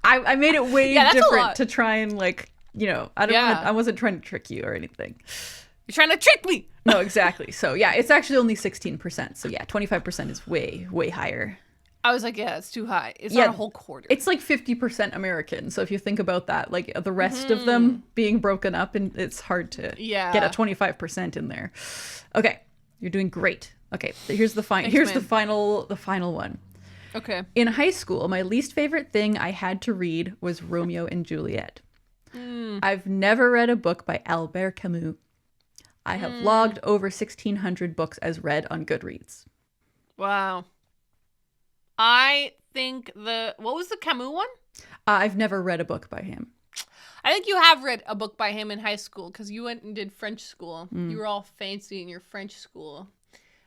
Speaker 2: I made it way different to try and like, you know, I wasn't trying to trick you or anything.
Speaker 1: You're trying to trick me.
Speaker 2: No, exactly. So yeah, it's actually only 16%. So yeah, 25% is way, way higher.
Speaker 1: I was like, yeah, it's too high. It's not a whole quarter.
Speaker 2: It's like 50% American. So if you think about that, like the rest of them being broken up, and it's hard to get a 25% in there. Okay, you're doing great. Okay, here's the final one.
Speaker 1: Okay.
Speaker 2: In high school, my least favorite thing I had to read was Romeo and Juliet. I've never read a book by Albert Camus. I have logged over 1,600 books as read on Goodreads.
Speaker 1: Wow. I think what was the Camus one?
Speaker 2: I've never read a book by him.
Speaker 1: I think you have read a book by him in high school because you went and did French school. You were all fancy in your French school.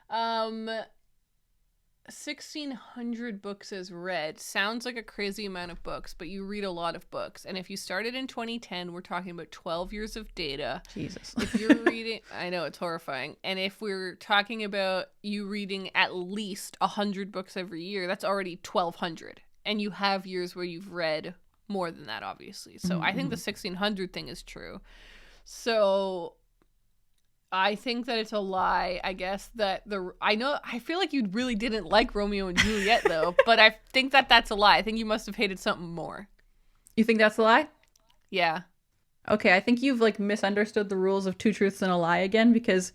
Speaker 1: 1,600 books as read sounds like a crazy amount of books, but you read a lot of books. And if you started in 2010, we're talking about 12 years of data.
Speaker 2: Jesus.
Speaker 1: If you're reading, I know it's horrifying. And if we're talking about you reading at least 100 books every year, that's already 1,200. And you have years where you've read more than that, obviously. So I think the 1,600 thing is true. So I think that it's a lie, I guess, that I feel like you really didn't like Romeo and Juliet, though, but I think that that's a lie. I think you must have hated something more.
Speaker 2: You think that's a lie?
Speaker 1: Yeah.
Speaker 2: Okay, I think you've, like, misunderstood the rules of two truths and a lie again, because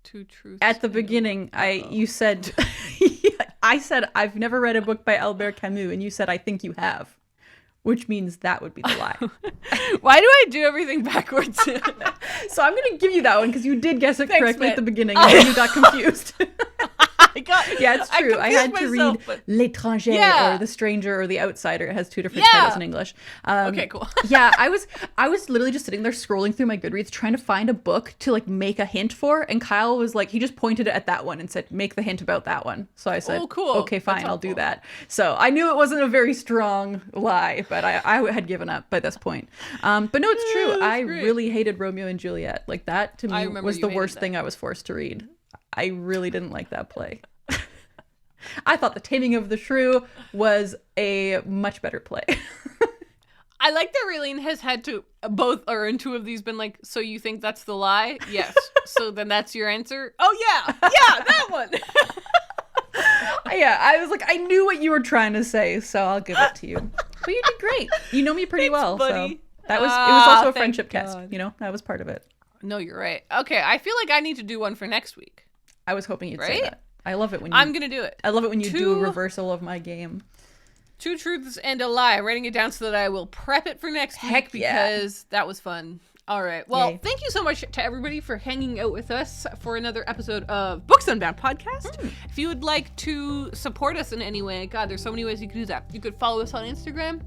Speaker 1: two truths
Speaker 2: at the beginning, you said, I said, I've never read a book by Albert Camus, and you said, I think you have. which means that would be the lie.
Speaker 1: Why do I do everything backwards?
Speaker 2: So I'm going to give you that one because you did guess it correctly
Speaker 1: man.
Speaker 2: at the beginning and then you got confused. Yeah, it's true. I had to read l'étranger or the stranger or the outsider. It has two different titles in English.
Speaker 1: Okay, cool.
Speaker 2: Yeah, I was literally just sitting there scrolling through my Goodreads trying to find a book to like make a hint for, and Kyle was like, he just pointed at that one and said, make the hint about that one. So I said,
Speaker 1: cool.
Speaker 2: Okay, fine, I'll do that. So I knew it wasn't a very strong lie, but I had given up by this point. But no, it's true. I really hated Romeo and Juliet. Like that to me was the worst thing I was forced to read. I really didn't like that play. I thought The Taming of the Shrew was a much better play.
Speaker 1: I like that Raeleen has had to both or in two of these been like, so you think that's the lie? Yes. So then that's your answer? Oh yeah, that one.
Speaker 2: Yeah, I was like, I knew what you were trying to say, so I'll give it to you. But you did great. You know me pretty well, buddy. So it was also a friendship test. You know, that was part of it.
Speaker 1: No, you're right. Okay, I feel like I need to do one for next week.
Speaker 2: I was hoping you'd say that. I love it when you...
Speaker 1: I'm gonna do it.
Speaker 2: I love it when you do a reversal of my game.
Speaker 1: 2 truths and a lie. Writing it down so that I will prep it for next week because that was fun. All right. Well, thank you so much to everybody for hanging out with us for another episode of Books Unbound podcast. If you would like to support us in any way, God, there's so many ways you could do that. You could follow us on Instagram.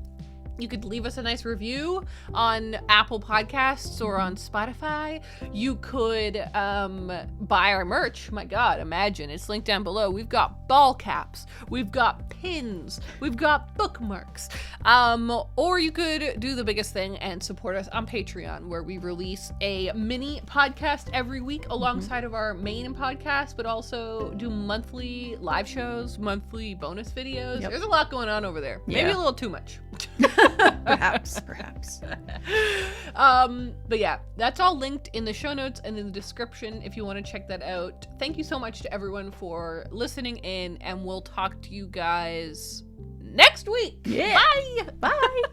Speaker 1: You could leave us a nice review on Apple Podcasts or on Spotify. You could buy our merch. My God, imagine. It's linked down below. We've got ball caps. We've got pins. We've got bookmarks. Or you could do the biggest thing and support us on Patreon, where we release a mini podcast every week alongside of our main podcast, but also do monthly live shows, monthly bonus videos. There's a lot going on over there. Maybe a little too much.
Speaker 2: perhaps.
Speaker 1: But yeah, that's all linked in the show notes and in the description if you want to check that out. Thank you so much to everyone for listening in, and we'll talk to you guys next week.
Speaker 2: Bye.